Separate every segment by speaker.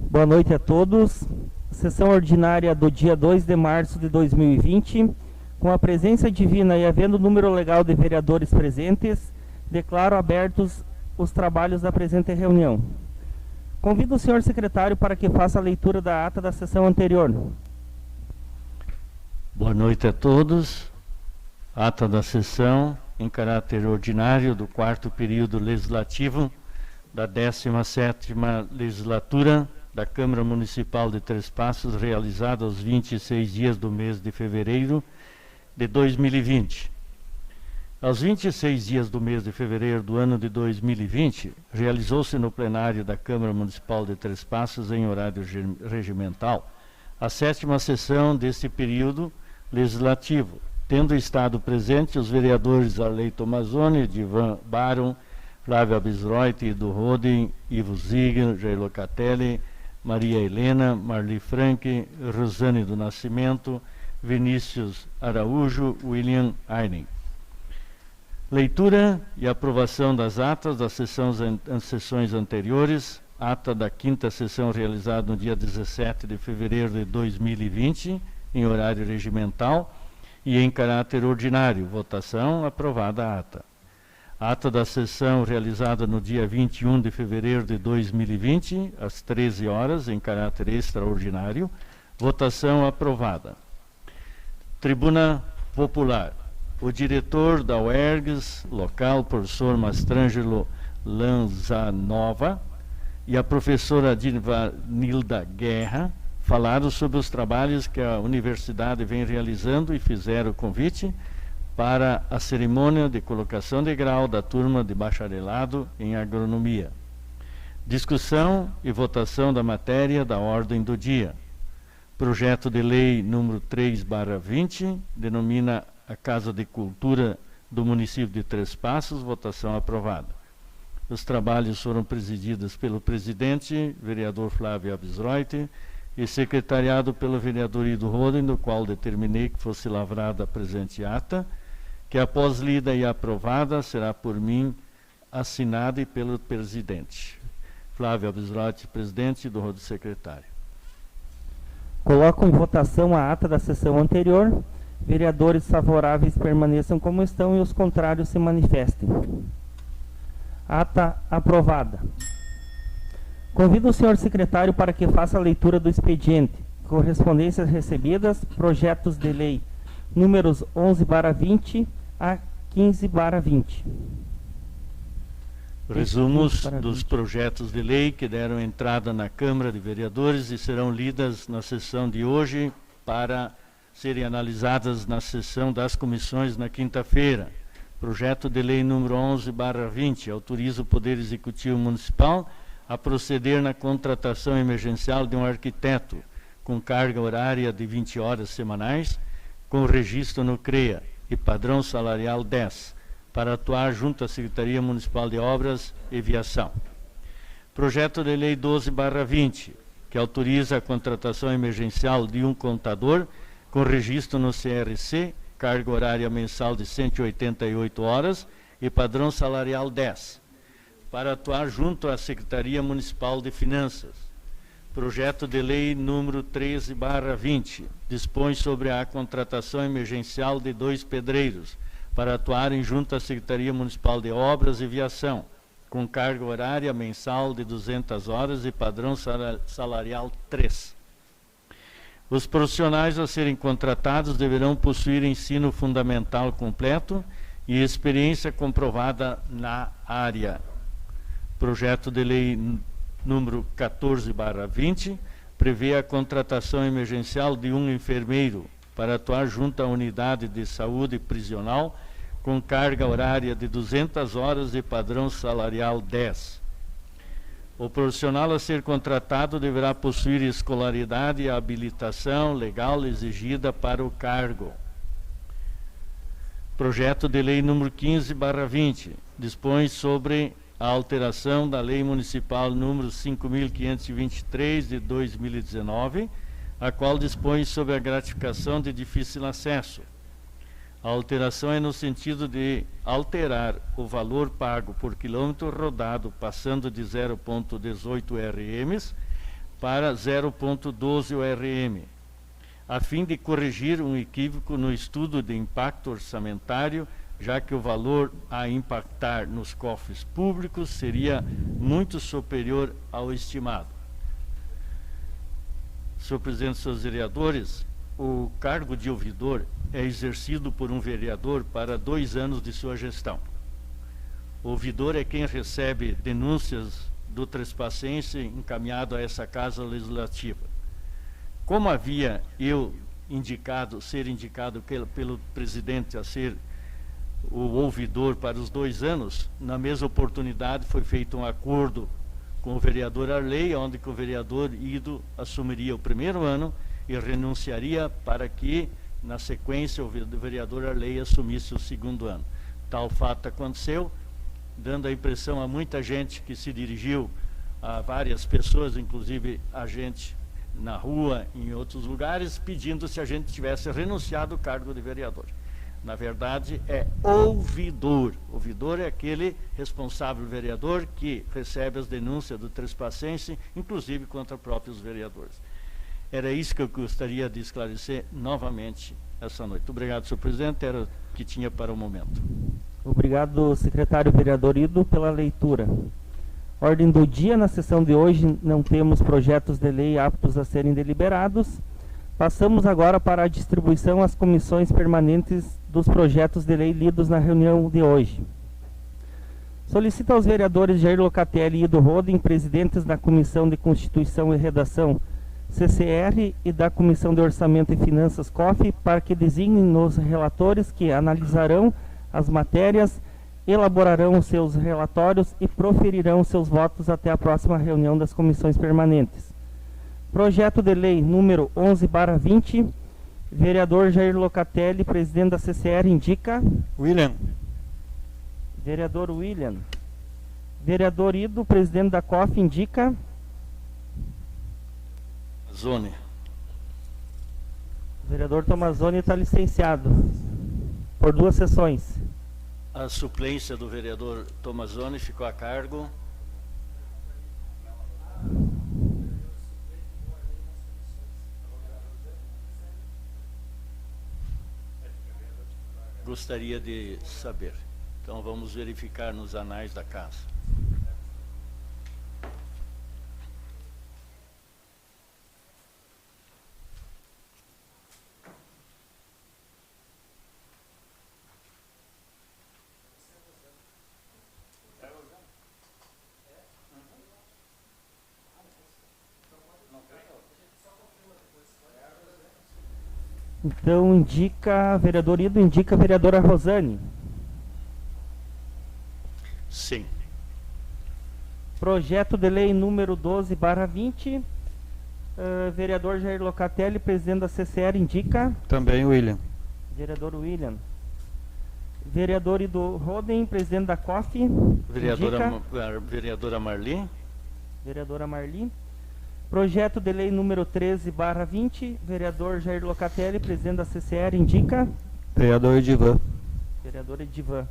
Speaker 1: Boa noite a todos. Sessão ordinária do dia 2 de março de 2020. Com a presença divina e havendo número legal de vereadores presentes, declaro abertos os trabalhos da presente reunião. Convido o senhor secretário para que faça a leitura da ata da sessão anterior.
Speaker 2: Boa noite a todos. Ata da sessão em caráter ordinário do 4º período legislativo da 17ª legislatura da Câmara Municipal de Três Passos, realizada aos 26 dias do mês de fevereiro de 2020. Aos 26 dias do mês de fevereiro do ano de 2020, realizou-se no plenário da Câmara Municipal de Três Passos, em horário regimental, a 7ª sessão deste período legislativo, tendo estado presentes os vereadores Arley Tomazoni, Divan Baron, Flávio Abisroit, Ido Roden, Ivo Ziegler, Jair Locatelli, Maria Helena, Marli Frank, Rosane do Nascimento, Vinícius Araújo, William Aynen. Leitura e aprovação das atas das sessões anteriores. Ata da 5ª sessão realizada no dia 17 de fevereiro de 2020, em horário regimental e em caráter ordinário. Votação, aprovada a ata. Ata da sessão realizada no dia 21 de fevereiro de 2020, às 13 horas, em caráter extraordinário. Votação aprovada. Tribuna Popular. O diretor da UERGS local, professor Mastrangelo Lanzanova, e a professora Divanilda Guerra falaram sobre os trabalhos que a universidade vem realizando e fizeram o convite para a cerimônia de colocação de grau da turma de bacharelado em agronomia. Discussão e votação da matéria da ordem do dia. Projeto de lei número 3/20, denomina a Casa de Cultura do município de Três Passos, votação aprovada. Os trabalhos foram presididos pelo presidente, vereador Flávio Abisroit, e secretariado pelo vereador Ido Roden, no qual determinei que fosse lavrada a presente ata, que após lida e aprovada, será por mim assinada e pelo presidente. Flávio Abisroit, presidente, Ido Roden, secretário.
Speaker 1: Coloco em votação a ata da sessão anterior. Vereadores favoráveis permaneçam como estão e os contrários se manifestem. Ata aprovada. Convido o senhor secretário para que faça a leitura do expediente, correspondências recebidas, projetos de lei números 11/20 a 15/20.
Speaker 2: Resumos dos projetos de lei que deram entrada na Câmara de Vereadores e serão lidas na sessão de hoje para serem analisadas na sessão das comissões na quinta-feira. Projeto de lei número 11/20 autoriza o Poder Executivo Municipal a proceder na contratação emergencial de um arquiteto com carga horária de 20 horas semanais, com registro no CREA e padrão salarial 10, para atuar junto à Secretaria Municipal de Obras e Viação. Projeto de lei 12/20, que autoriza a contratação emergencial de um contador com registro no CRC, carga horária mensal de 188 horas e padrão salarial 10, para atuar junto à Secretaria Municipal de Finanças. Projeto de lei número 13/20, dispõe sobre a contratação emergencial de 2 pedreiros, para atuarem junto à Secretaria Municipal de Obras e Viação, com carga horária mensal de 200 horas e padrão salarial 3. Os profissionais a serem contratados deverão possuir ensino fundamental completo e experiência comprovada na área. Projeto de lei número 14/20 prevê a contratação emergencial de um enfermeiro para atuar junto à unidade de saúde prisional com carga horária de 200 horas e padrão salarial 10. O profissional a ser contratado deverá possuir escolaridade e habilitação legal exigida para o cargo. Projeto de lei número 15/20 dispõe sobre a alteração da Lei Municipal número 5.523 de 2019, a qual dispõe sobre a gratificação de difícil acesso. A alteração é no sentido de alterar o valor pago por quilômetro rodado, passando de 0,18 RMs para 0,12 ORM, a fim de corrigir um equívoco no estudo de impacto orçamentário, já que o valor a impactar nos cofres públicos seria muito superior ao estimado. Senhor presidente, senhores vereadores, o cargo de ouvidor é exercido por um vereador para 2 anos de sua gestão. O ouvidor é quem recebe denúncias do trespassense encaminhado a essa Casa Legislativa. Como havia ser indicado pelo presidente a ser o ouvidor para os 2 anos, na mesma oportunidade foi feito um acordo com o vereador Arley, onde que o vereador Ido assumiria o 1º ano e renunciaria para que, na sequência, o vereador Arley assumisse o 2º ano. Tal fato aconteceu, dando a impressão a muita gente que se dirigiu a várias pessoas, inclusive a gente na rua, em outros lugares, pedindo se a gente tivesse renunciado ao cargo de vereador. Na verdade, é ouvidor. Ouvidor é aquele responsável vereador que recebe as denúncias do trespassense, inclusive contra próprios vereadores. Era isso que eu gostaria de esclarecer novamente essa noite. Obrigado, senhor presidente. Era o que tinha para o momento.
Speaker 1: Obrigado, secretário vereador Ido, pela leitura. Ordem do dia, na sessão de hoje não temos projetos de lei aptos a serem deliberados. Passamos agora para a distribuição às comissões permanentes dos projetos de lei lidos na reunião de hoje. Solicito aos vereadores Jair Locatelli e Ido Roden, presidentes da Comissão de Constituição e Redação, CCR, e da Comissão de Orçamento e Finanças, COF, para que designem nos relatores que analisarão as matérias, elaborarão seus relatórios e proferirão seus votos até a próxima reunião das comissões permanentes. Projeto de lei número 11/20, vereador Jair Locatelli, presidente da CCR, indica...
Speaker 3: William.
Speaker 1: Vereador William. Vereador Ido, presidente da COF, indica...
Speaker 2: Tomazoni.
Speaker 1: Vereador Tomazoni está licenciado por 2 sessões.
Speaker 2: A suplência do vereador Tomazoni ficou a cargo... Gostaria de saber. Então vamos verificar nos anais da casa.
Speaker 1: Então indica, vereador Ido, indica a vereadora Rosane.
Speaker 2: Sim.
Speaker 1: Projeto de lei número 12/20, vereador Jair Locatelli, presidente da CCR, indica...
Speaker 3: Também William.
Speaker 1: Vereador William. Vereador Ido Roden, presidente da COF,
Speaker 2: Vereadora Marli.
Speaker 1: Vereadora Marli. Projeto de lei número 13/20, vereador Jair Locatelli, presidente da CCR, indica...
Speaker 3: Vereador Edivan.
Speaker 1: Vereador Edivan.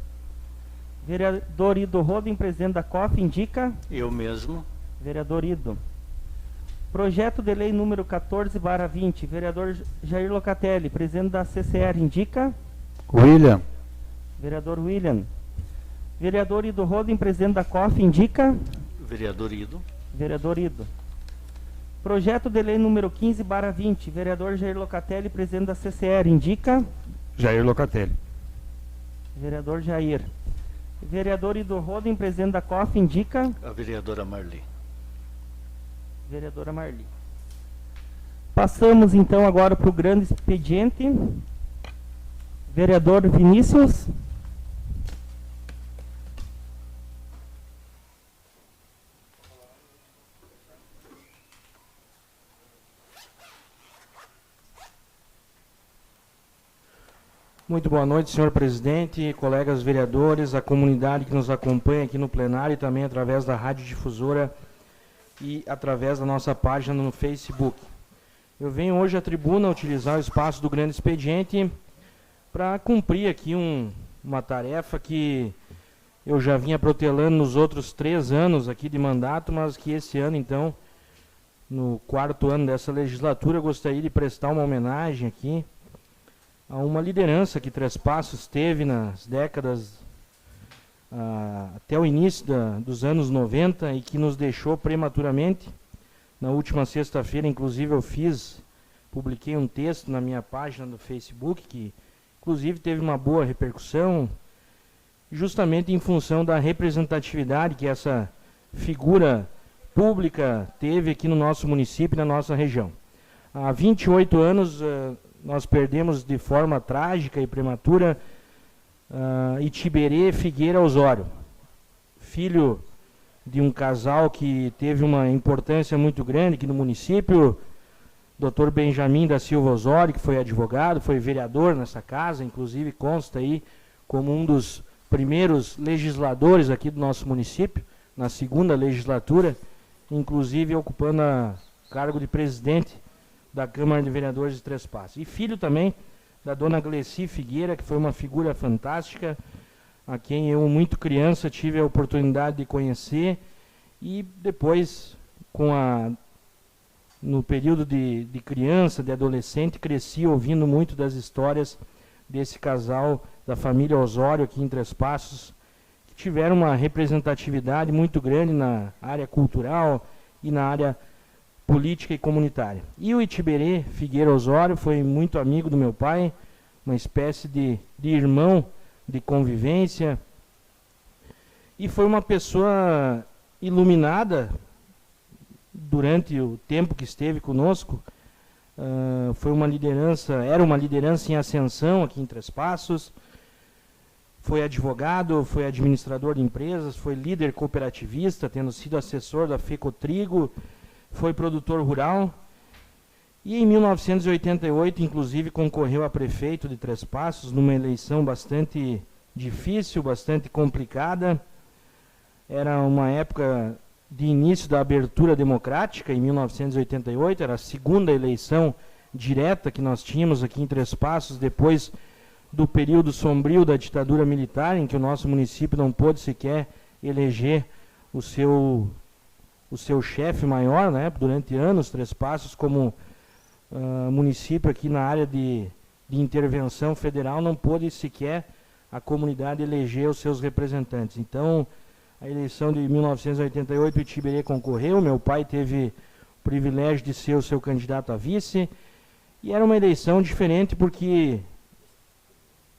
Speaker 1: Vereador Ido Roden, presidente da COF, indica...
Speaker 2: Eu mesmo.
Speaker 1: Vereador Ido. Projeto de lei número 14/20, vereador Jair Locatelli, presidente da CCR, indica...
Speaker 3: William.
Speaker 1: Vereador William. Vereador Ido Roden, presidente da COF, indica...
Speaker 2: Vereador Ido.
Speaker 1: Vereador Ido. Projeto de lei número 15/20, vereador Jair Locatelli, presidente da CCR, indica...
Speaker 3: Jair Locatelli.
Speaker 1: Vereador Jair. Vereador Ido Roden, presidente da COF, indica...
Speaker 2: A vereadora Marli.
Speaker 1: Vereadora Marli. Passamos então agora para o grande expediente. Vereador Vinícius.
Speaker 4: Muito boa noite, senhor presidente, colegas vereadores, a comunidade que nos acompanha aqui no plenário e também através da rádio difusora e através da nossa página no Facebook. Eu venho hoje à tribuna utilizar o espaço do grande expediente para cumprir aqui uma tarefa que eu já vinha protelando nos outros 3 anos aqui de mandato, mas que esse ano, então, no 4º ano dessa legislatura, eu gostaria de prestar uma homenagem aqui a uma liderança que Três Passos teve nas décadas até o início dos anos 90 e que nos deixou prematuramente. Na última sexta-feira, inclusive, publiquei um texto na minha página do Facebook, que inclusive teve uma boa repercussão, justamente em função da representatividade que essa figura pública teve aqui no nosso município e na nossa região. Há 28 anos nós perdemos de forma trágica e prematura Itiberê Figueira Osório, filho de um casal que teve uma importância muito grande aqui no município, Dr. Benjamin da Silva Osório, que foi advogado, foi vereador nessa casa, inclusive consta aí como um dos primeiros legisladores aqui do nosso município, na 2ª legislatura, inclusive ocupando o cargo de presidente da Câmara de Vereadores de Três Passos. E filho também da dona Gleci Figueira, que foi uma figura fantástica, a quem eu, muito criança, tive a oportunidade de conhecer, e depois, no período de criança, de adolescente, cresci ouvindo muito das histórias desse casal, da família Osório aqui em Três Passos, que tiveram uma representatividade muito grande na área cultural e na área política e comunitária. E o Itiberê Figueira Osório foi muito amigo do meu pai, uma espécie de irmão de convivência, e foi uma pessoa iluminada durante o tempo que esteve conosco. Era uma liderança em ascensão aqui em Três Passos, foi advogado, foi administrador de empresas, foi líder cooperativista, tendo sido assessor da FECOTrigo, foi produtor rural, e em 1988, inclusive, concorreu a prefeito de Três Passos, numa eleição bastante difícil, bastante complicada. Era uma época de início da abertura democrática, em 1988, era a 2ª eleição direta que nós tínhamos aqui em Três Passos, depois do período sombrio da ditadura militar, em que o nosso município não pôde sequer eleger o seu chefe maior, né? Durante anos, Três Passos, como município aqui na área de intervenção federal, não pôde sequer a comunidade eleger os seus representantes. Então, a eleição de 1988, o Itiberê concorreu, meu pai teve o privilégio de ser o seu candidato a vice, e era uma eleição diferente porque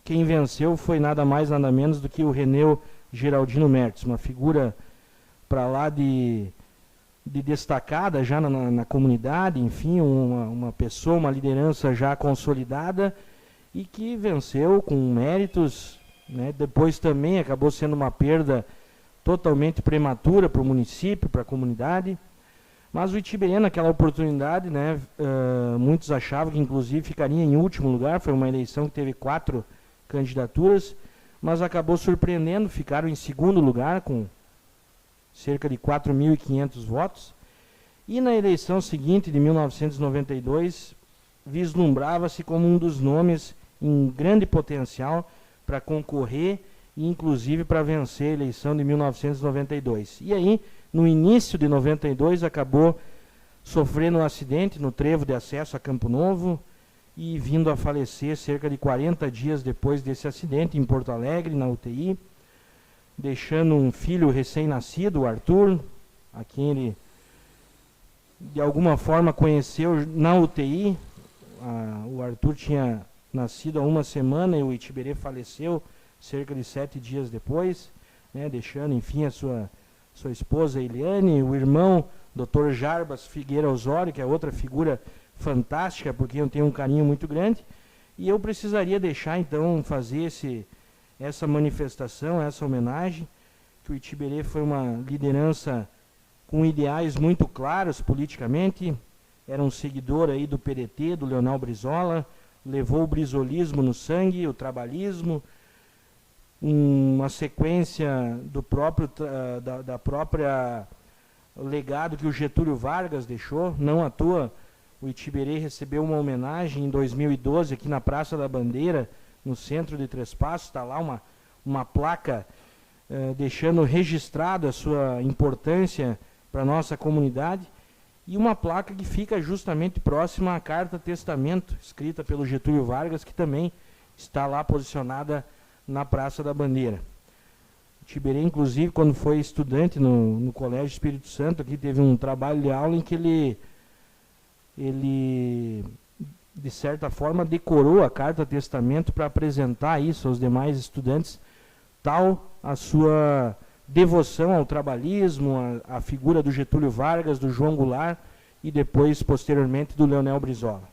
Speaker 4: quem venceu foi nada mais, nada menos do que o Reneu Geraldino Mertes, uma figura para lá de destacada já na comunidade, enfim, uma pessoa, uma liderança já consolidada e que venceu com méritos, né? Depois também acabou sendo uma perda totalmente prematura para o município, para a comunidade, mas o Itiberê, naquela oportunidade, né, muitos achavam que inclusive ficaria em último lugar. Foi uma eleição que teve 4 candidaturas, mas acabou surpreendendo, ficaram em 2º lugar com cerca de 4.500 votos, e na eleição seguinte, de 1992, vislumbrava-se como um dos nomes em grande potencial para concorrer e inclusive para vencer a eleição de 1992. E aí, no início de 92, acabou sofrendo um acidente no trevo de acesso a Campo Novo e vindo a falecer cerca de 40 dias depois desse acidente, em Porto Alegre, na UTI, deixando um filho recém-nascido, o Arthur, a quem ele de alguma forma conheceu na UTI. O Arthur tinha nascido há 1 semana e o Itiberê faleceu cerca de 7 dias depois, né, deixando, enfim, a sua esposa Eliane, o irmão Dr. Jarbas Figueira Osório, que é outra figura fantástica, porque eu tenho um carinho muito grande, e eu precisaria deixar, então, fazer essa manifestação, essa homenagem, que o Itiberê foi uma liderança com ideais muito claros politicamente, era um seguidor aí do PDT, do Leonel Brizola, levou o brizolismo no sangue, o trabalhismo, uma sequência do próprio da própria legado que o Getúlio Vargas deixou. Não à toa o Itiberê recebeu uma homenagem em 2012 aqui na Praça da Bandeira, no centro de Três Passos. Está lá uma placa deixando registrado a sua importância para a nossa comunidade, e uma placa que fica justamente próxima à carta testamento, escrita pelo Getúlio Vargas, que também está lá posicionada na Praça da Bandeira. Tiberê, inclusive, quando foi estudante no Colégio Espírito Santo, aqui teve um trabalho de aula em que ele de certa forma, decorou a carta testamento para apresentar isso aos demais estudantes, tal a sua devoção ao trabalhismo, à figura do Getúlio Vargas, do João Goulart e depois, posteriormente, do Leonel Brizola.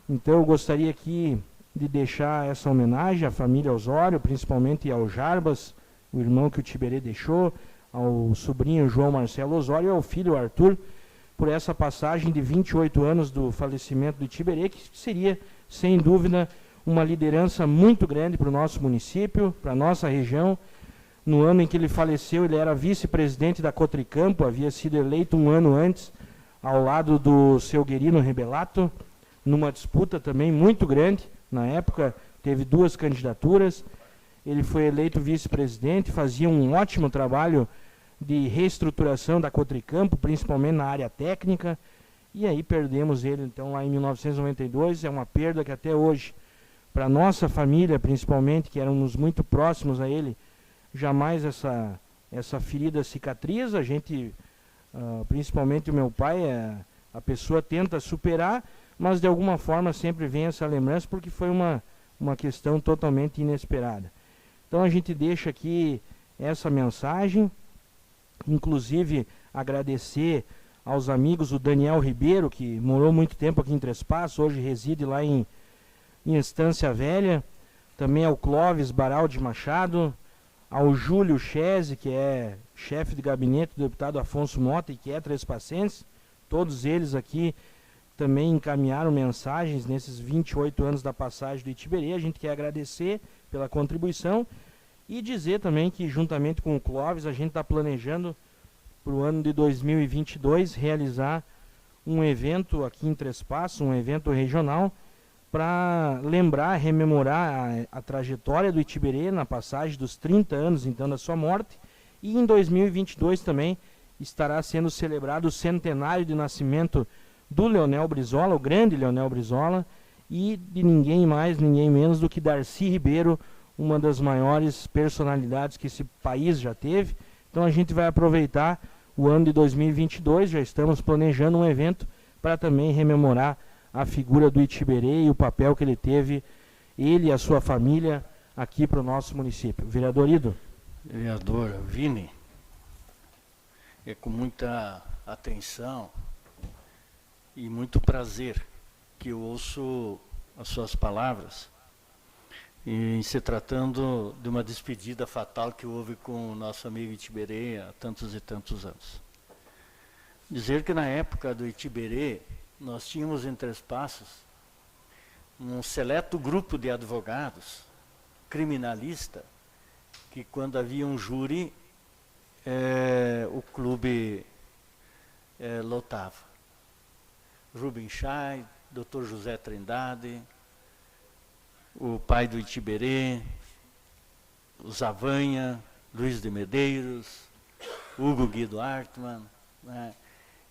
Speaker 4: Então, eu gostaria aqui de deixar essa homenagem à família Osório, principalmente ao Jarbas, o irmão que o Tiberê deixou, ao sobrinho João Marcelo Osório e ao filho Arthur, por essa passagem de 28 anos do falecimento do Tiberê, que seria, sem dúvida, uma liderança muito grande para o nosso município, para a nossa região. No ano em que ele faleceu, ele era vice-presidente da Cotricampo, havia sido eleito um ano antes, ao lado do seu Guerino Rebelato, numa disputa também muito grande. Na época, teve 2 candidaturas. Ele foi eleito vice-presidente, fazia um ótimo trabalho de reestruturação da Cotricampo, principalmente na área técnica, e aí perdemos ele, então, lá em 1992. É uma perda que até hoje, para a nossa família, principalmente, que éramos muito próximos a ele, jamais essa ferida cicatriza. A gente, principalmente o meu pai, a pessoa tenta superar, mas de alguma forma sempre vem essa lembrança, porque foi uma questão totalmente inesperada. Então a gente deixa aqui essa mensagem, inclusive agradecer aos amigos, o Daniel Ribeiro, que morou muito tempo aqui em Três Passos, hoje reside lá em Estância Velha, também ao Clóvis Baraldi Machado, ao Júlio Chese, que é chefe de gabinete do deputado Afonso Mota e que é trespassense. Todos eles aqui também encaminharam mensagens nesses 28 anos da passagem do Itiberê. A gente quer agradecer pela contribuição e dizer também que, juntamente com o Clóvis, a gente está planejando para o ano de 2022 realizar um evento aqui em Três Passos, um evento regional, para lembrar, rememorar a trajetória do Itiberê na passagem dos 30 anos, então, da sua morte. E em 2022 também estará sendo celebrado o centenário de nascimento do Leonel Brizola, o grande Leonel Brizola, e de ninguém mais, ninguém menos do que Darcy Ribeiro, uma das maiores personalidades que esse país já teve. Então a gente vai aproveitar o ano de 2022, já estamos planejando um evento para também rememorar a figura do Itiberê e o papel que ele teve, ele e a sua família, aqui para o nosso município. Vereador Ido.
Speaker 2: Vereadora Vini, é com muita atenção e muito prazer que eu ouço as suas palavras, em se tratando de uma despedida fatal que houve com o nosso amigo Itiberê há tantos e tantos anos. Dizer que na época do Itiberê, nós tínhamos em Três Passos um seleto grupo de advogados, criminalista, que quando havia um júri, o clube lotava. Rubem Chay, Dr. José Trindade, o pai do Itiberê, o Zavanha, Luiz de Medeiros, Hugo Guido Hartmann, né?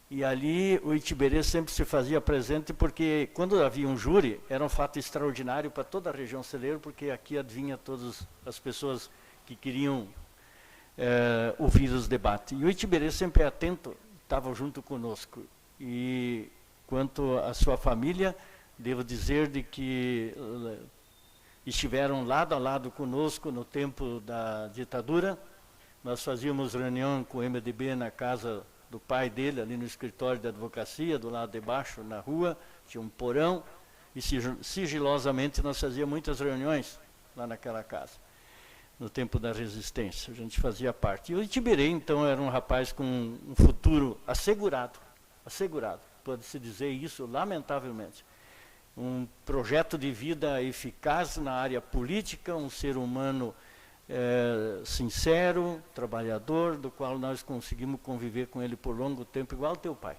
Speaker 2: E ali o Itiberê sempre se fazia presente, porque quando havia um júri, era um fato extraordinário para toda a região celeiro, porque aqui adivinha todas as pessoas que queriam ouvir os debates. E o Itiberê sempre atento, estava junto conosco. E quanto à sua família, devo dizer de que estiveram lado a lado conosco no tempo da ditadura. Nós fazíamos reunião com o MDB na casa do pai dele, ali no escritório de advocacia, do lado de baixo, na rua, tinha um porão, e sigilosamente nós fazíamos muitas reuniões lá naquela casa, no tempo da resistência, a gente fazia parte. E o Itiberê, então, era um rapaz com um futuro assegurado, pode-se dizer isso, lamentavelmente. Um projeto de vida eficaz na área política, um ser humano sincero, trabalhador, do qual nós conseguimos conviver com ele por longo tempo, igual ao teu pai.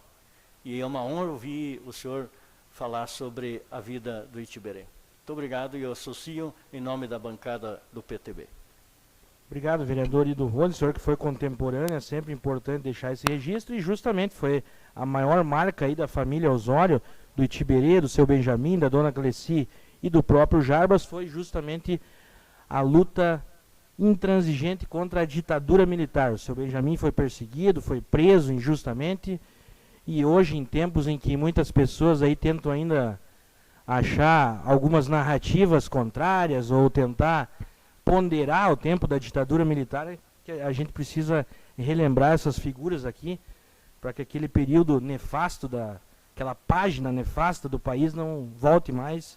Speaker 2: E é uma honra ouvir o senhor falar sobre a vida do Itiberê. Muito obrigado, e eu associo em nome da bancada do PTB.
Speaker 4: Obrigado, vereador Ido Rony, senhor que foi contemporâneo, é sempre importante deixar esse registro, e justamente foi a maior marca aí da família Osório, do Itiberê, do seu Benjamin, da dona Cleci e do próprio Jarbas, foi justamente a luta intransigente contra a ditadura militar. O seu Benjamin foi perseguido, foi preso injustamente, e hoje, em tempos em que muitas pessoas aí tentam ainda achar algumas narrativas contrárias ou tentar ponderar o tempo da ditadura militar, que a gente precisa relembrar essas figuras aqui, para que aquele período nefasto, aquela página nefasta do país não volte mais,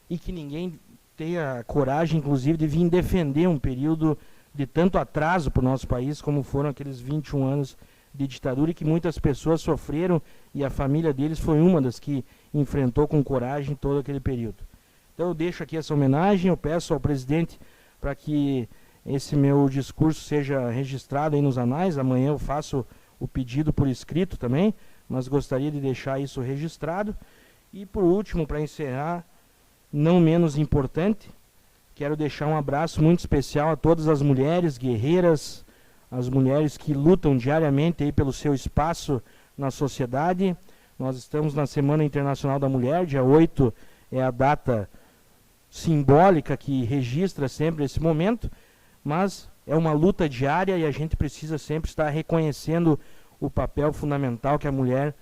Speaker 4: e que ninguém tenha coragem, inclusive, de vir defender um período de tanto atraso para o nosso país, como foram aqueles 21 anos de ditadura, e que muitas pessoas sofreram, e a família deles foi uma das que enfrentou com coragem todo aquele período. Então eu deixo aqui essa homenagem, eu peço ao presidente para que esse meu discurso seja registrado aí nos anais. Amanhã eu faço o pedido por escrito também, mas gostaria de deixar isso registrado. E por último, para encerrar, não menos importante, quero deixar um abraço muito especial a todas as mulheres guerreiras, as mulheres que lutam diariamente aí pelo seu espaço na sociedade. Nós estamos na Semana Internacional da Mulher, dia 8 é a data simbólica que registra sempre esse momento, mas é uma luta diária e a gente precisa sempre estar reconhecendo o papel fundamental que a mulher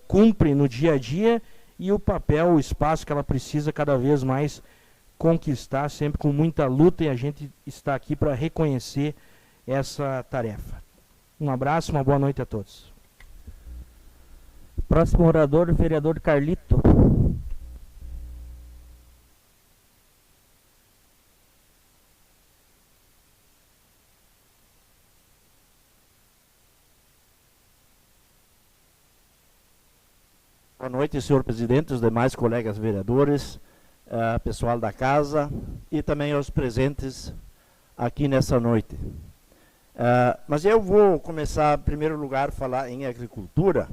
Speaker 4: cumpre no dia a dia, e o papel, o espaço que ela precisa cada vez mais conquistar, sempre com muita luta, e a gente está aqui para reconhecer essa tarefa. Um abraço, uma boa noite a todos.
Speaker 1: Próximo orador, vereador Carlito.
Speaker 5: Boa noite, senhor presidente, os demais colegas vereadores, pessoal da casa e também aos presentes aqui nessa noite. Mas eu vou começar, em primeiro lugar, a falar em agricultura.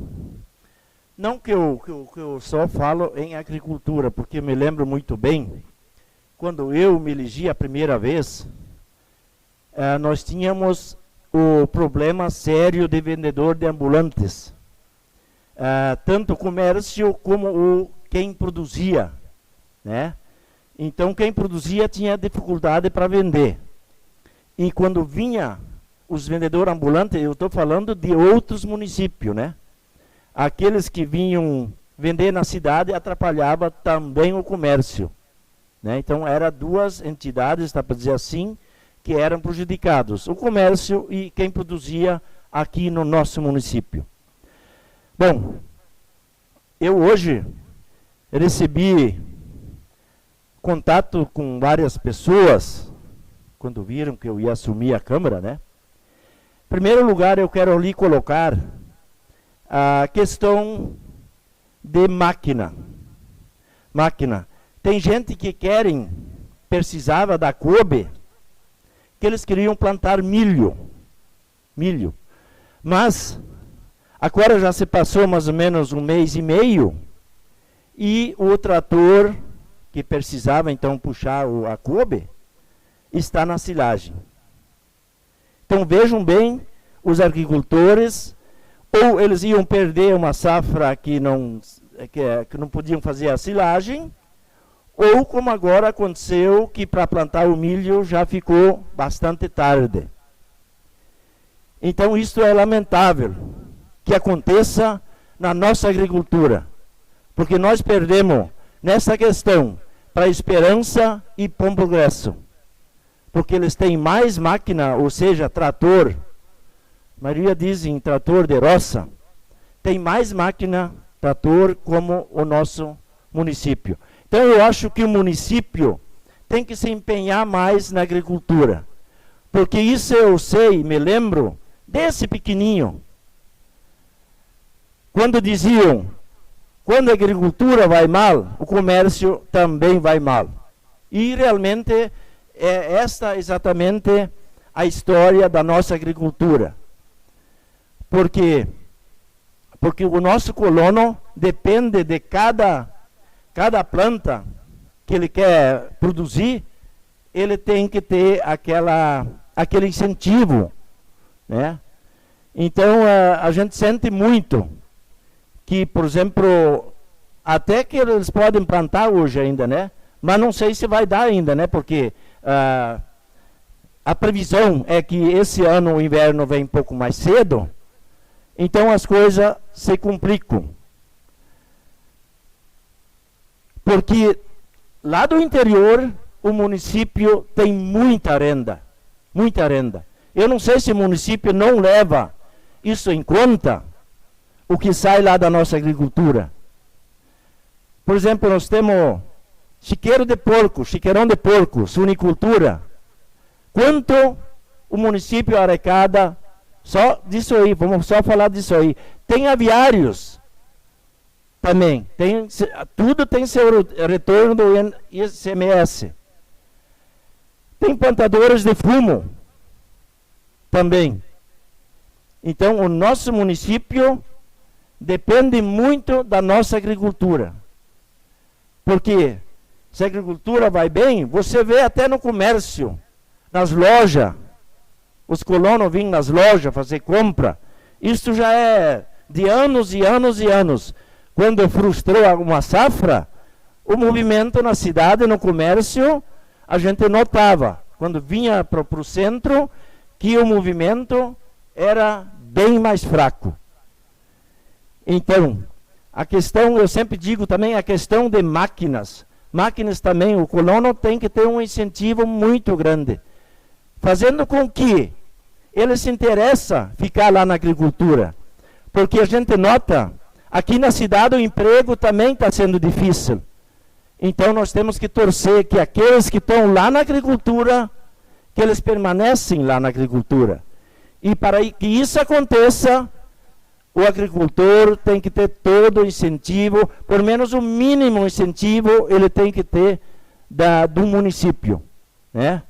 Speaker 5: Não que eu só falo em agricultura, porque me lembro muito bem, quando eu me elegi a primeira vez, nós tínhamos o problema sério de vendedor de ambulantes. Tanto o comércio como quem produzia, né? Então quem produzia tinha dificuldade para vender. E quando vinha os vendedores ambulantes, eu estou falando de outros municípios, né? Aqueles que vinham vender na cidade atrapalhava também o comércio, né? Então eram duas entidades, está para dizer assim, que eram prejudicados, o comércio e quem produzia aqui no nosso município. Bom, eu hoje recebi contato com várias pessoas, quando viram que eu ia assumir a Câmara, né? Em primeiro lugar, eu quero ali colocar a questão de máquina. Tem gente que precisava da Kobe, que eles queriam plantar milho. Mas agora já se passou mais ou menos 1 mês e meio, e o trator que precisava então puxar a Kobe está na silagem. Então vejam bem, os agricultores, ou eles iam perder uma safra que não podiam fazer a silagem, ou como agora aconteceu, que para plantar o milho já ficou bastante tarde. Então isso é lamentável que aconteça na nossa agricultura, porque nós perdemos nessa questão para a esperança e para o progresso, porque eles têm mais máquina, ou seja, trator, a maioria dizem trator de roça, tem mais máquina, trator, como o nosso município. Então eu acho que o município tem que se empenhar mais na agricultura, porque isso eu sei, me lembro, desse pequenininho, quando diziam, quando a agricultura vai mal, o comércio também vai mal. E realmente é esta exatamente a história da nossa agricultura. Porque o nosso colono depende de cada planta que ele quer produzir, ele tem que ter aquele incentivo, né? Então, a gente sente muito que, por exemplo, até que eles podem plantar hoje ainda, né? Mas não sei se vai dar ainda, né? Porque a previsão é que esse ano o inverno vem um pouco mais cedo, então as coisas se complicam. Porque lá do interior, o município tem muita renda, muita renda. Eu não sei se o município não leva isso em conta, o que sai lá da nossa agricultura. Por exemplo, nós temos chiqueirão de porco, suinicultura. Quanto o município arrecada só disso aí, vamos só falar disso aí. Tem aviários também, tudo tem seu retorno do ICMS. Tem plantadores de fumo também. Então, o nosso município depende muito da nossa agricultura. Porque se a agricultura vai bem, você vê até no comércio, nas lojas, os colonos vêm nas lojas fazer compra. Isso já é de anos e anos e anos. Quando frustrou uma safra, o movimento na cidade, no comércio, a gente notava, quando vinha para o centro, que o movimento era bem mais fraco. Então, a questão, eu sempre digo também, a questão de máquinas. Máquinas também, o colono tem que ter um incentivo muito grande, fazendo com que ele se interessa ficar lá na agricultura. Porque a gente nota, aqui na cidade o emprego também está sendo difícil. Então nós temos que torcer que aqueles que estão lá na agricultura, que eles permanecem lá na agricultura. E para que isso aconteça, o agricultor tem que ter todo o incentivo, por menos o mínimo incentivo ele tem que ter do município, né?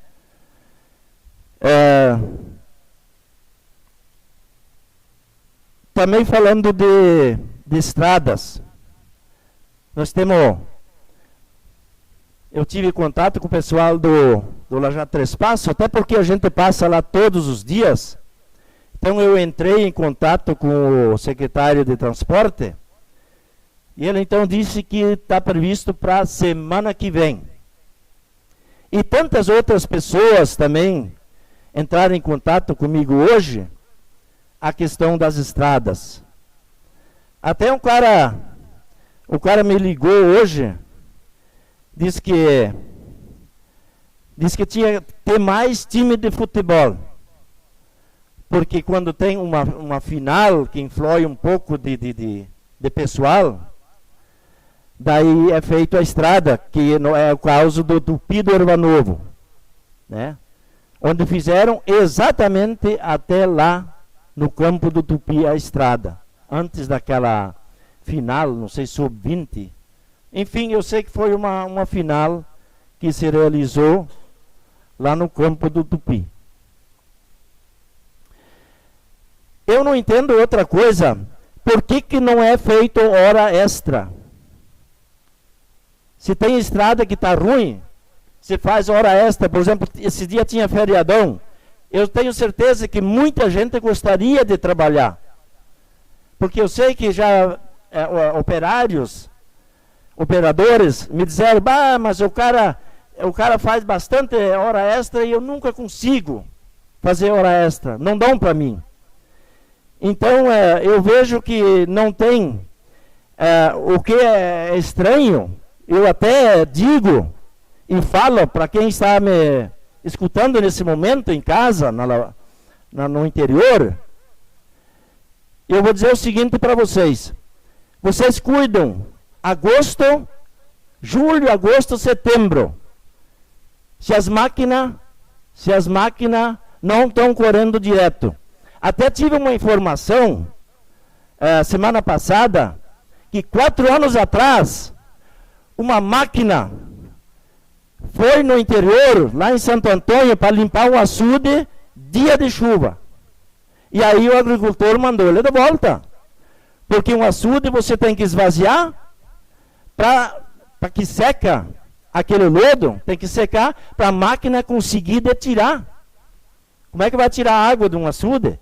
Speaker 5: Também falando de estradas, nós temos, eu tive contato com o pessoal do Lajado Três Passos, até porque a gente passa lá todos os dias. Então eu entrei em contato com o secretário de transporte, e ele então disse que está previsto para a semana que vem. E tantas outras pessoas também entraram em contato comigo hoje, a questão das estradas. Até o cara me ligou hoje, disse que tinha que ter mais time de futebol. Porque quando tem uma final que influi um pouco de pessoal, daí é feito a estrada, que não é o caso do Tupi do Urbanovo, né? Onde fizeram exatamente até lá no campo do Tupi a estrada, antes daquela final, não sei, sub-20. Enfim, eu sei que foi uma final que se realizou lá no campo do Tupi. Eu não entendo outra coisa, por que não é feito hora extra? Se tem estrada que está ruim, se faz hora extra. Por exemplo, esse dia tinha feriadão. Eu tenho certeza que muita gente gostaria de trabalhar. Porque eu sei que já operadores me disseram, mas o cara faz bastante hora extra e eu nunca consigo fazer hora extra. Não dão para mim. Então, eu vejo que não tem. O que é estranho, eu até digo e falo para quem está me escutando nesse momento em casa, no interior, eu vou dizer o seguinte para vocês. Vocês cuidam julho, agosto, setembro. Se as máquinas não estão correndo direto. Até tive uma informação, semana passada, que 4 anos atrás, uma máquina foi no interior, lá em Santo Antônio, para limpar um açude, dia de chuva. E aí o agricultor mandou ele de volta. Porque um açude você tem que esvaziar para que seca aquele lodo, tem que secar para a máquina conseguir tirar. Como é que vai tirar a água de um açude?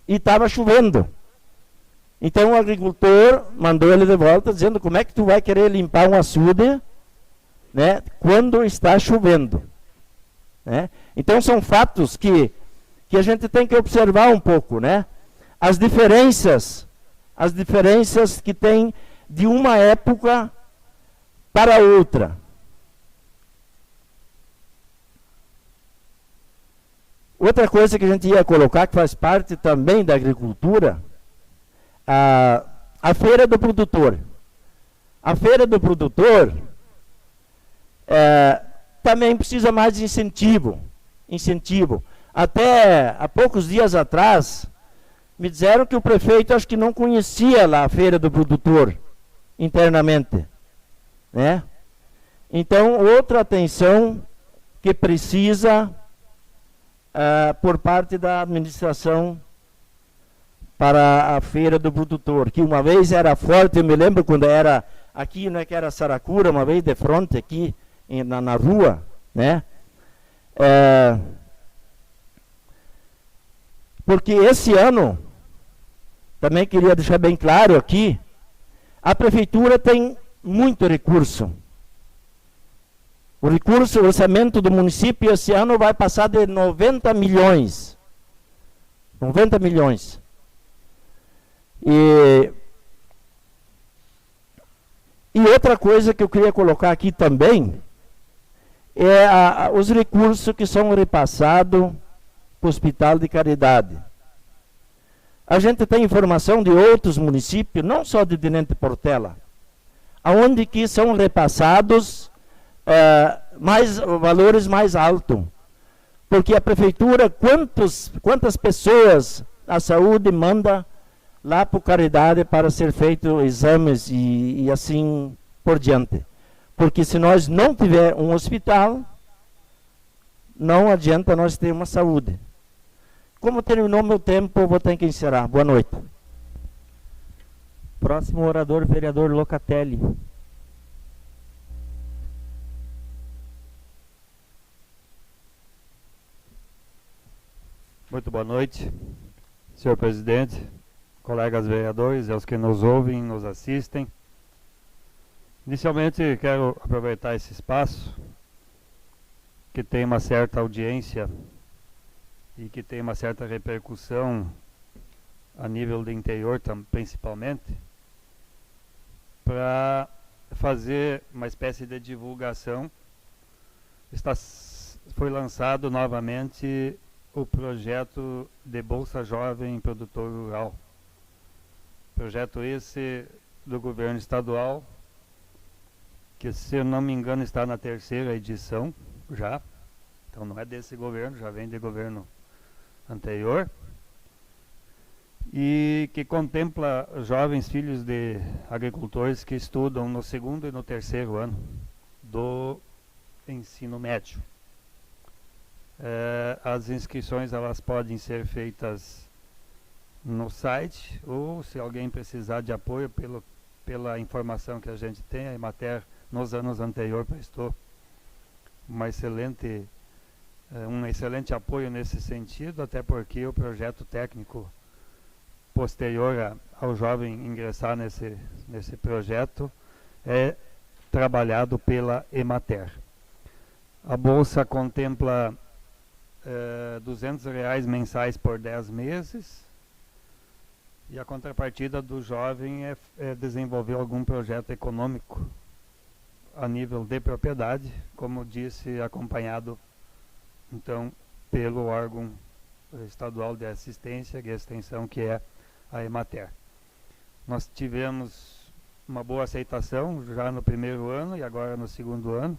Speaker 5: E estava chovendo. Então o agricultor mandou ele de volta, dizendo como é que tu vai querer limpar um açude, né, quando está chovendo. Né? Então são fatos que a gente tem que observar um pouco, né? As diferenças que tem de uma época para outra. Outra coisa que a gente ia colocar, que faz parte também da agricultura, a feira do produtor. A feira do produtor também precisa mais de incentivo. Até há poucos dias atrás, me disseram que o prefeito acho que não conhecia lá a feira do produtor internamente. Né? Então, outra atenção que precisa por parte da administração para a feira do produtor, que uma vez era forte, eu me lembro quando era aqui, né, que era Saracura, uma vez de frente aqui na rua, né? Porque esse ano, também queria deixar bem claro aqui, a prefeitura tem muito recurso. O orçamento do município esse ano vai passar de 90 milhões. 90 milhões. E outra coisa que eu queria colocar aqui também é os recursos que são repassados para o Hospital de Caridade. A gente tem informação de outros municípios, não só de Tenente Portela, aonde que são repassados valores mais altos. Porque a prefeitura, quantas pessoas a saúde manda lá para o Caridade para ser feitos exames e assim por diante. Porque se nós não tiver um hospital, não adianta nós ter uma saúde. Como terminou meu tempo, eu vou ter que encerrar. Boa noite.
Speaker 1: Próximo orador, vereador Locatelli.
Speaker 3: Muito boa noite, senhor presidente, colegas vereadores e aos que nos ouvem e nos assistem. Inicialmente, quero aproveitar esse espaço, que tem uma certa audiência e que tem uma certa repercussão a nível do interior, principalmente, para fazer uma espécie de divulgação. Foi lançado novamente o projeto de Bolsa Jovem Produtor Rural. Projeto esse do governo estadual, que, se eu não me engano, está na 3ª edição já. Então não é desse governo, já vem de governo anterior. E que contempla jovens filhos de agricultores que estudam no 2º e no 3º ano do ensino médio. As inscrições elas podem ser feitas no site, ou se alguém precisar de apoio pela informação que a gente tem, a Emater nos anos anteriores prestou um excelente apoio nesse sentido, até porque o projeto técnico posterior ao jovem ingressar nesse projeto é trabalhado pela Emater. A bolsa contempla R$200 mensais por 10 meses, e a contrapartida do jovem é desenvolver algum projeto econômico a nível de propriedade, como disse, acompanhado então pelo órgão estadual de assistência e extensão, que é a Emater. Nós tivemos uma boa aceitação já no 1º ano e agora no 2º ano,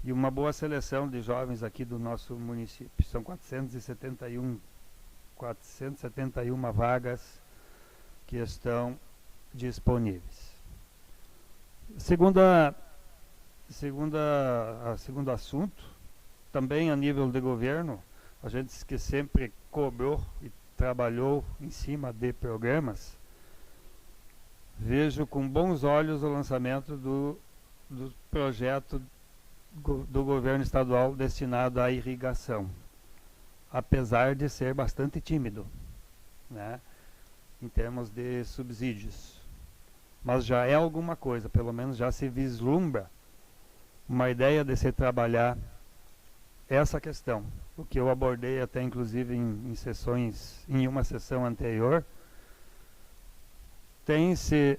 Speaker 3: e uma boa seleção de jovens aqui do nosso município. São 471 vagas que estão disponíveis. Segundo assunto, também a nível de governo, a gente que sempre cobrou e trabalhou em cima de programas, vejo com bons olhos o lançamento do projeto do governo estadual destinado à irrigação, apesar de ser bastante tímido, né, em termos de subsídios. Mas já é alguma coisa, pelo menos já se vislumbra uma ideia de se trabalhar essa questão. O que eu abordei até inclusive em uma sessão anterior, tem-se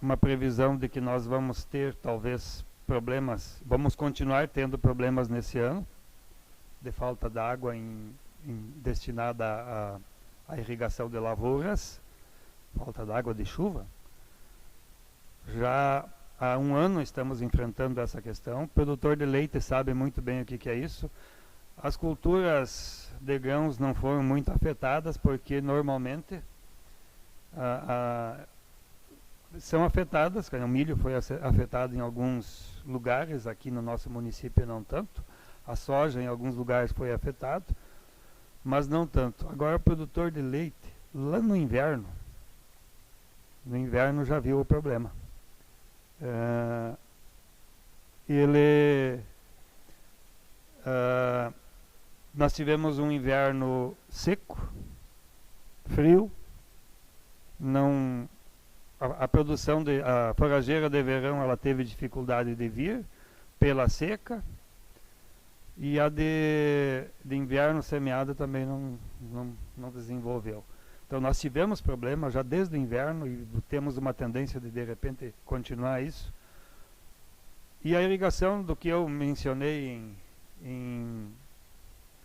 Speaker 3: uma previsão de que nós vamos ter talvez problemas, vamos continuar tendo problemas nesse ano, de falta de água destinada à irrigação de lavouras, falta de água de chuva. Já há um ano estamos enfrentando essa questão. O produtor de leite sabe muito bem o que é isso. As culturas de grãos não foram muito afetadas, porque normalmente são afetadas. O milho foi afetado em alguns lugares, aqui no nosso município não tanto. A soja em alguns lugares foi afetado, mas não tanto. Agora o produtor de leite, lá no inverno já viu o problema. Nós tivemos um inverno seco, frio, a produção a forageira de verão ela teve dificuldade de vir pela seca, e a de inverno semeada também não desenvolveu. Então nós tivemos problemas já desde o inverno e temos uma tendência de repente continuar isso. E a irrigação, do que eu mencionei em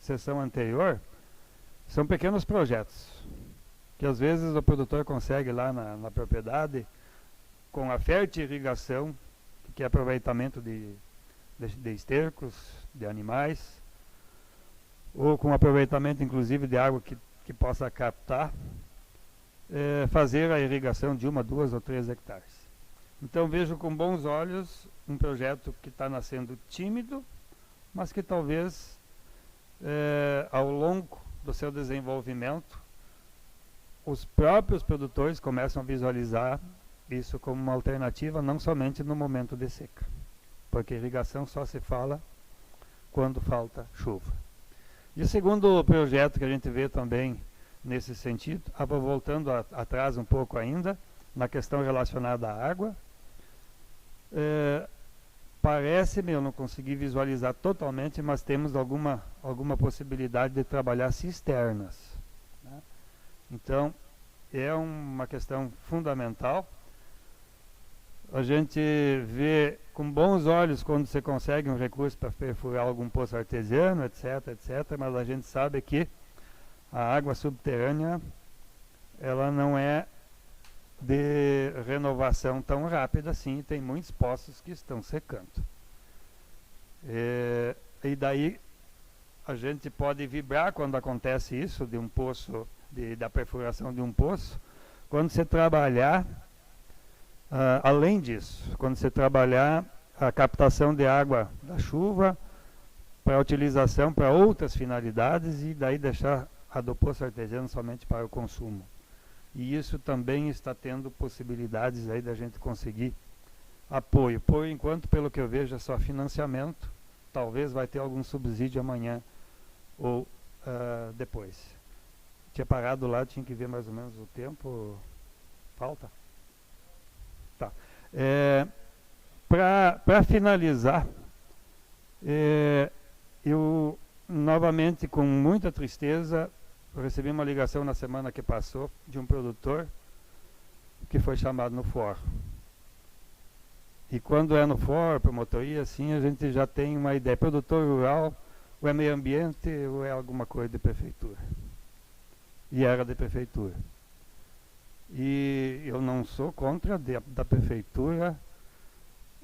Speaker 3: sessão anterior, são pequenos projetos que às vezes o produtor consegue lá na propriedade, com a fértil irrigação, que é aproveitamento de estercos, de animais, ou com aproveitamento inclusive de água que possa captar, fazer a irrigação de 1, 2 ou 3 hectares. Então vejo com bons olhos um projeto que está nascendo tímido, mas que talvez ao longo do seu desenvolvimento os próprios produtores começam a visualizar isso como uma alternativa, não somente no momento de seca, porque irrigação só se fala quando falta chuva. E o segundo projeto que a gente vê também nesse sentido, voltando atrás um pouco ainda, na questão relacionada à água, parece-me, eu não consegui visualizar totalmente, mas temos alguma possibilidade de trabalhar cisternas, né? Então, é uma questão fundamental. A gente vê com bons olhos quando você consegue um recurso para perfurar algum poço artesiano, etc, mas a gente sabe que a água subterrânea, ela não é de renovação tão rápida assim, tem muitos poços que estão secando. E daí a gente pode vibrar quando acontece isso, de um poço, da perfuração de um poço, quando você trabalhar, além disso, quando você trabalhar a captação de água da chuva para utilização para outras finalidades, e daí deixar a do poço artesiano somente para o consumo. E isso também está tendo possibilidades aí da gente conseguir apoio. Por enquanto, pelo que eu vejo, é só financiamento. Talvez vai ter algum subsídio amanhã ou depois. Tinha parado lá, tinha que ver mais ou menos o tempo. Falta? Tá. Para finalizar, eu novamente, com muita tristeza, recebi uma ligação na semana que passou de um produtor que foi chamado no fórum. E quando é no fórum, promotoria, assim, a gente já tem uma ideia. Produtor rural, ou é meio ambiente, ou é alguma coisa de prefeitura. E era de prefeitura. E eu não sou contra da prefeitura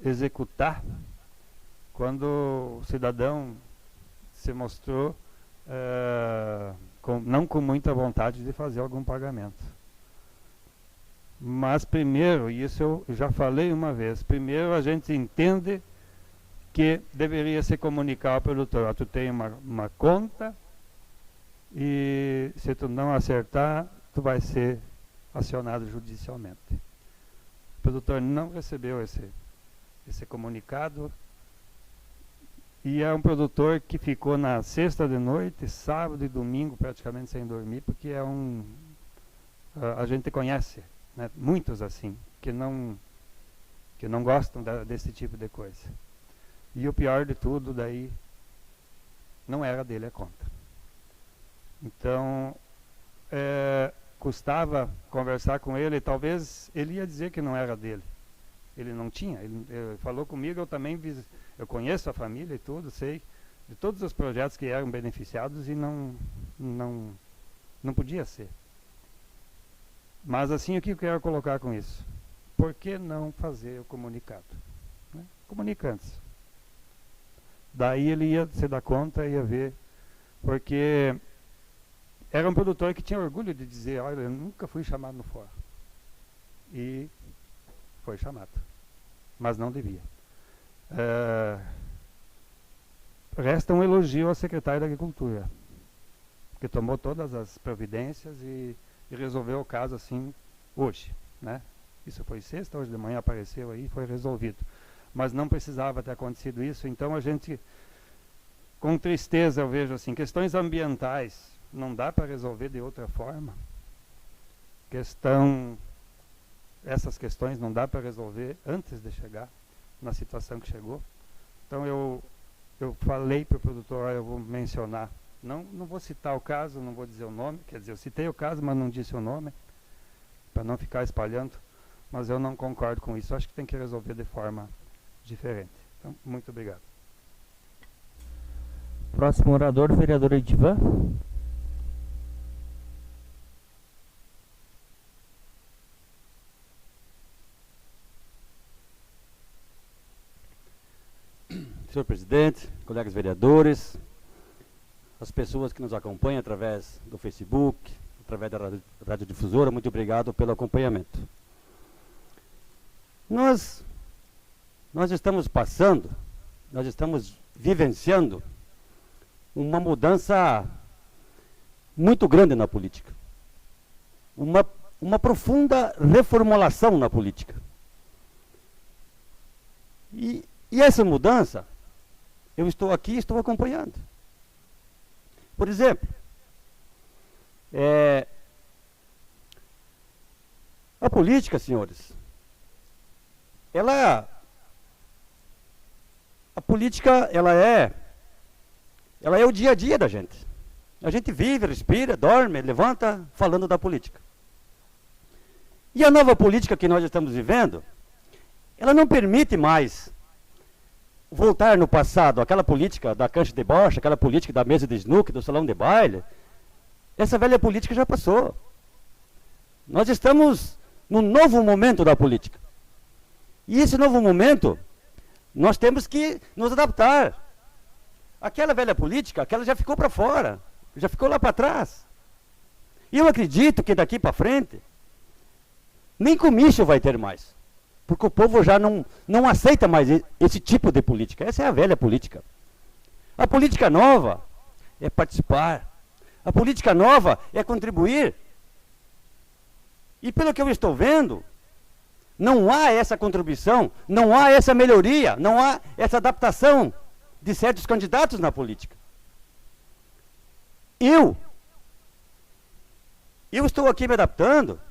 Speaker 3: executar quando o cidadão se mostrou não com muita vontade de fazer algum pagamento. Mas primeiro, e isso eu já falei uma vez, primeiro a gente entende que deveria se comunicar ao produtor: tu tem uma conta e se tu não acertar, tu vai ser acionado judicialmente. O produtor não recebeu esse comunicado E é um produtor que ficou na sexta de noite, sábado e domingo praticamente sem dormir, porque é a gente conhece, né, muitos assim, que não gostam desse tipo de coisa. E o pior de tudo, daí, não era dele a conta. Então, custava conversar com ele, talvez ele ia dizer que não era dele. Ele não tinha, ele falou comigo, eu conheço a família e tudo, sei de todos os projetos que eram beneficiados e não podia ser. Mas assim, o que eu quero colocar com isso? Por que não fazer o comunicado? Né? Comunica antes. Daí ele ia se dar conta, ia ver, porque era um produtor que tinha orgulho de dizer, olha, eu nunca fui chamado no fórum. E foi chamado, mas não devia. Resta um elogio ao secretário da Agricultura, que tomou todas as providências e resolveu o caso assim hoje, né? Isso foi sexta, hoje de manhã apareceu aí, foi resolvido. Mas não precisava ter acontecido isso, então a gente, com tristeza eu vejo assim, questões ambientais não dá para resolver de outra forma. Essas questões não dá para resolver antes de chegar na situação que chegou. Então eu falei para o produtor, eu vou mencionar, não vou citar o caso, não vou dizer o nome, quer dizer, eu citei o caso, mas não disse o nome, para não ficar espalhando, mas eu não concordo com isso, acho que tem que resolver de forma diferente. Então, muito obrigado.
Speaker 1: Próximo orador, vereador Edivan.
Speaker 6: Senhor presidente, colegas vereadores, as pessoas que nos acompanham através do Facebook, através da radiodifusora, muito obrigado pelo acompanhamento. Nós estamos vivenciando uma mudança muito grande na política. Uma profunda reformulação na política. E essa mudança, eu estou aqui e estou acompanhando. Por exemplo, a política, senhores, a política, ela é o dia a dia da gente. A gente vive, respira, dorme, levanta falando da política. E a nova política que nós estamos vivendo, ela não permite mais voltar no passado, aquela política da cancha de bocha, aquela política da mesa de snooker, do salão de baile. Essa velha política já passou. Nós estamos num novo momento da política. E esse novo momento, nós temos que nos adaptar. Aquela velha política, aquela já ficou para fora, já ficou lá para trás. E eu acredito que daqui para frente, nem comício vai ter mais. Porque o povo já não aceita mais esse tipo de política. Essa é a velha política. A política nova é participar. A política nova é contribuir. E pelo que eu estou vendo, não há essa contribuição, não há essa melhoria, não há essa adaptação de certos candidatos na política. Eu estou aqui me adaptando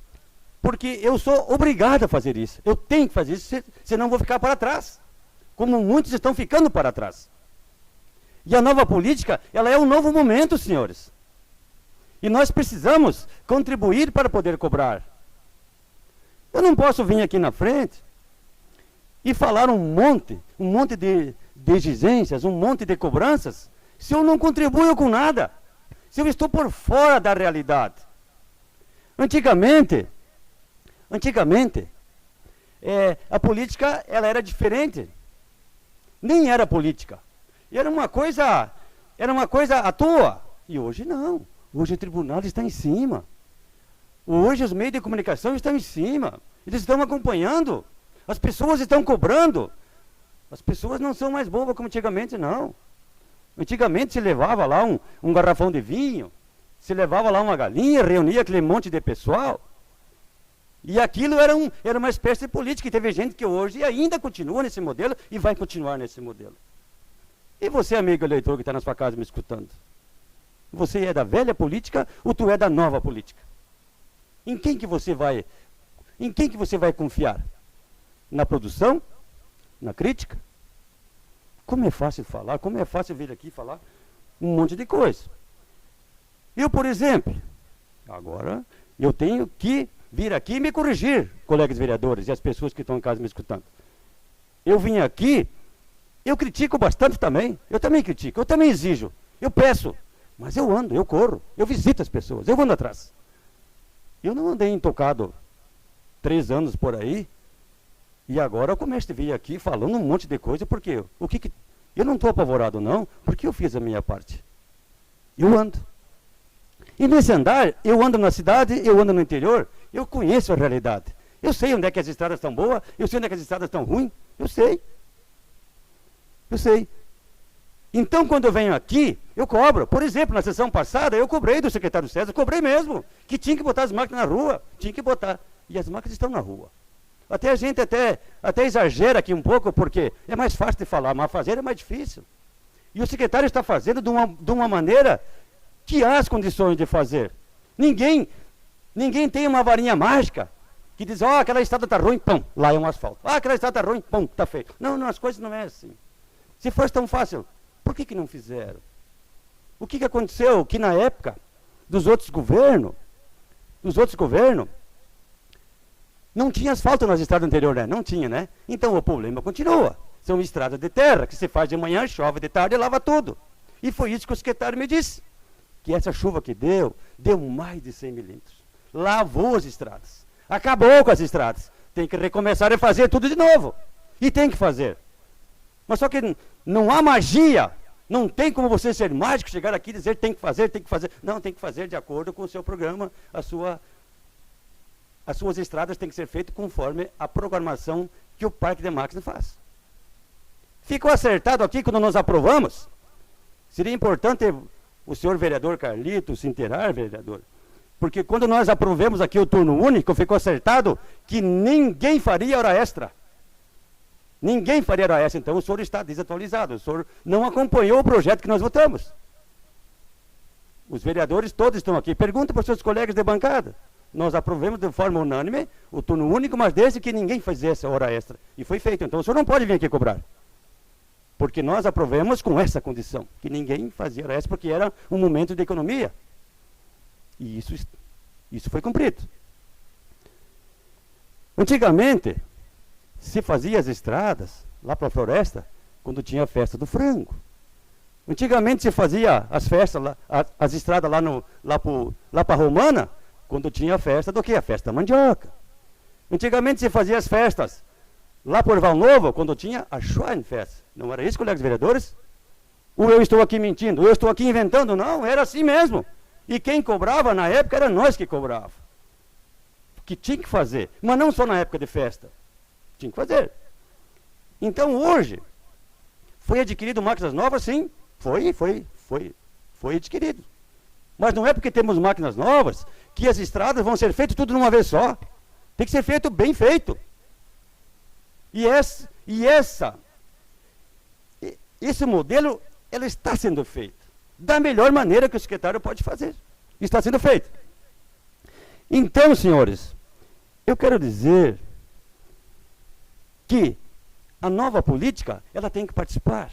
Speaker 6: porque eu sou obrigado a fazer isso. Eu tenho que fazer isso, senão vou ficar para trás. Como muitos estão ficando para trás. E a nova política, ela é um novo momento, senhores. E nós precisamos contribuir para poder cobrar. Eu não posso vir aqui na frente e falar um monte de exigências, um monte de cobranças, se eu não contribuo com nada. Se eu estou por fora da realidade. Antigamente, a política, ela era diferente. Nem era política. Era uma coisa à toa. E hoje não. Hoje o tribunal está em cima. Hoje os meios de comunicação estão em cima. Eles estão acompanhando. As pessoas estão cobrando. As pessoas não são mais bobas como antigamente, não. Antigamente se levava lá um garrafão de vinho, se levava lá uma galinha, reunia aquele monte de pessoal. E aquilo era uma espécie de política. E teve gente que hoje ainda continua nesse modelo e vai continuar nesse modelo. E você, amigo eleitor que está na sua casa me escutando? Você é da velha política ou tu é da nova política? Em quem que você vai confiar? Na produção? Na crítica? Como é fácil falar, como é fácil vir aqui falar um monte de coisa. Eu, por exemplo, agora eu tenho que vir aqui e me corrigir, colegas vereadores e as pessoas que estão em casa me escutando. Eu vim aqui, eu critico bastante também, eu também critico, eu também exijo, eu peço, mas eu ando, eu corro, eu visito as pessoas, eu ando atrás. Eu não andei intocado 3 anos por aí, e agora eu começo a vir aqui falando um monte de coisa, porque eu não estou apavorado não, porque eu fiz a minha parte. Eu ando. E nesse andar, eu ando na cidade, eu ando no interior, eu conheço a realidade. Eu sei onde é que as estradas estão boas, eu sei onde é que as estradas estão ruins, eu sei. Eu sei. Então, quando eu venho aqui, eu cobro. Por exemplo, na sessão passada, eu cobrei do secretário César, cobrei mesmo, que tinha que botar as máquinas na rua, tinha que botar. E as máquinas estão na rua. Até a gente até exagera aqui um pouco, porque é mais fácil de falar, mas fazer é mais difícil. E o secretário está fazendo de uma maneira que há as condições de fazer. Ninguém tem uma varinha mágica que diz, ó, aquela estrada está ruim, pão, lá é um asfalto. Ah, aquela estrada está ruim, pão, está feito. Não, as coisas não é assim. Se fosse tão fácil, por que não fizeram? O que aconteceu? Que na época dos outros governos, não tinha asfalto nas estradas anteriores, né? Não tinha, né? Então o problema continua. São estradas de terra, que se faz de manhã, chove de tarde e lava tudo. E foi isso que o secretário me disse. Que essa chuva que deu mais de 100 milímetros. Lavou as estradas. Acabou com as estradas. Tem que recomeçar a fazer tudo de novo. E tem que fazer. Mas só que não há magia. Não tem como você ser mágico, chegar aqui e dizer tem que fazer. Não, tem que fazer de acordo com o seu programa. As suas estradas têm que ser feitas conforme a programação que o Parque de Máquinas faz. Ficou acertado aqui quando nós aprovamos? Seria importante o senhor vereador Carlito se inteirar, vereador, porque quando nós aprovemos aqui o turno único, ficou acertado que ninguém faria hora extra. Ninguém faria hora extra, então o senhor está desatualizado, o senhor não acompanhou o projeto que nós votamos. Os vereadores todos estão aqui, pergunta para os seus colegas de bancada. Nós aprovemos de forma unânime o turno único, mas desde que ninguém fizesse hora extra. E foi feito, então o senhor não pode vir aqui cobrar. Porque nós aprovamos com essa condição, que ninguém fazia hora extra, porque era um momento de economia. E isso foi cumprido. Antigamente, se fazia as estradas lá para a floresta, quando tinha a festa do frango. Antigamente se fazia as festas, as estradas lá para a Romana, quando tinha a festa do quê? A festa da mandioca. Antigamente se fazia as festas lá por Val Novo, quando tinha a Schweinfest. Não era isso, colegas vereadores? Ou eu estou aqui mentindo? Ou eu estou aqui inventando? Não, era assim mesmo. E quem cobrava na época era nós que cobrava. Que tinha que fazer. Mas não só na época de festa. Tinha que fazer. Então hoje, foi adquirido máquinas novas? Sim. Foi adquirido. Mas não é porque temos máquinas novas que as estradas vão ser feitas tudo de uma vez só. Tem que ser feito bem feito. Esse modelo, ela está sendo feito da melhor maneira que o secretário pode fazer. Está sendo feito. Então, senhores, eu quero dizer que a nova política, ela tem que participar.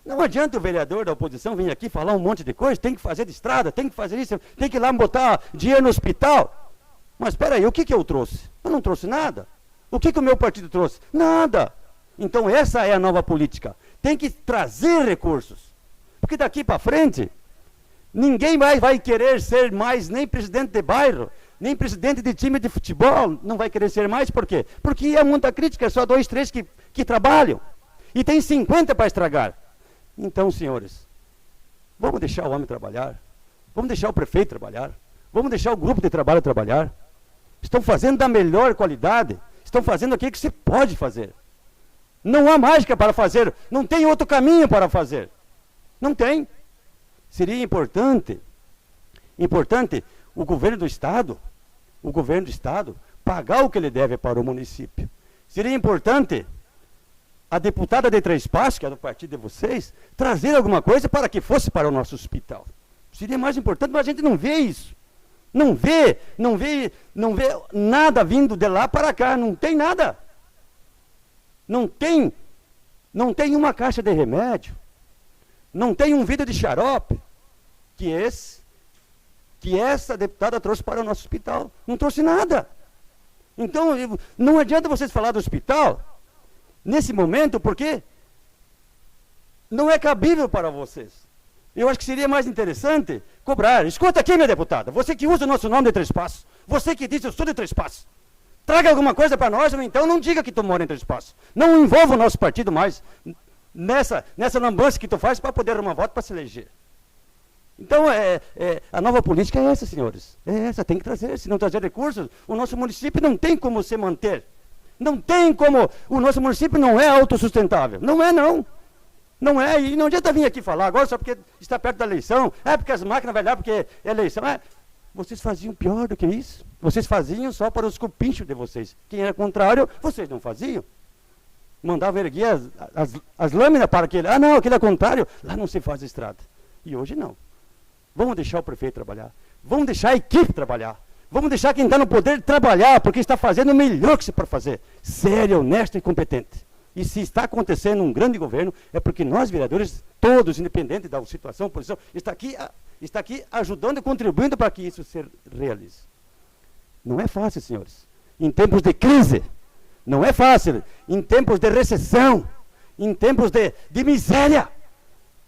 Speaker 6: Não adianta o vereador da oposição vir aqui falar um monte de coisa, tem que fazer de estrada, tem que fazer isso, tem que ir lá botar dinheiro no hospital. Mas espera aí, o que eu trouxe? Eu não trouxe nada. O que o meu partido trouxe? Nada. Então essa é a nova política. Tem que trazer recursos. Porque daqui para frente, ninguém mais vai querer ser mais nem presidente de bairro, nem presidente de time de futebol, não vai querer ser mais, por quê? Porque é muita crítica, é só 2, 3 que trabalham. E tem 50 para estragar. Então, senhores, vamos deixar o homem trabalhar, vamos deixar o prefeito trabalhar, vamos deixar o grupo de trabalho trabalhar. Estão fazendo da melhor qualidade, estão fazendo aquilo que se pode fazer. Não há mágica para fazer, não tem outro caminho para fazer. Não tem. Seria importante o governo do Estado, pagar o que ele deve para o município. Seria importante a deputada de Três Passos, que é do partido de vocês, trazer alguma coisa para que fosse para o nosso hospital. Seria mais importante, mas a gente não vê isso. Não vê nada vindo de lá para cá, não tem nada. Não tem uma caixa de remédio, não tem um vidro de xarope que essa deputada trouxe para o nosso hospital. Não trouxe nada. Então, não adianta vocês falar do hospital nesse momento, porque não é cabível para vocês. Eu acho que seria mais interessante cobrar. Escuta aqui, minha deputada, você que usa o nosso nome de Três Passos, você que diz eu sou de Três Passos, traga alguma coisa para nós, ou então não diga que tu mora em Três Passos. Não envolva o nosso partido mais nessa lambança que tu faz para poder arrumar voto para se eleger. Então, a nova política é essa, senhores. É essa, tem que trazer. Se não trazer recursos, o nosso município não tem como se manter. Não tem como. O nosso município não é autossustentável. Não é, não. Não é. E não adianta vir aqui falar agora só porque está perto da eleição. É porque as máquinas vão lá porque é eleição. Vocês faziam pior do que isso. Vocês faziam só para os cupinchos de vocês. Quem era contrário, vocês não faziam. Mandavam erguer as lâminas para aquele. Ah, não, aquele é contrário. Lá não se faz estrada. E hoje não. Vamos deixar o prefeito trabalhar. Vamos deixar a equipe trabalhar. Vamos deixar quem está no poder trabalhar, porque está fazendo o melhor que se pode fazer. Sério, honesto e competente. E se está acontecendo um grande governo, é porque nós, vereadores, todos, independente da situação, posição, está aqui ajudando e contribuindo para que isso se realize. Não é fácil, senhores. Em tempos de crise, não é fácil. Em tempos de recessão, em tempos de miséria.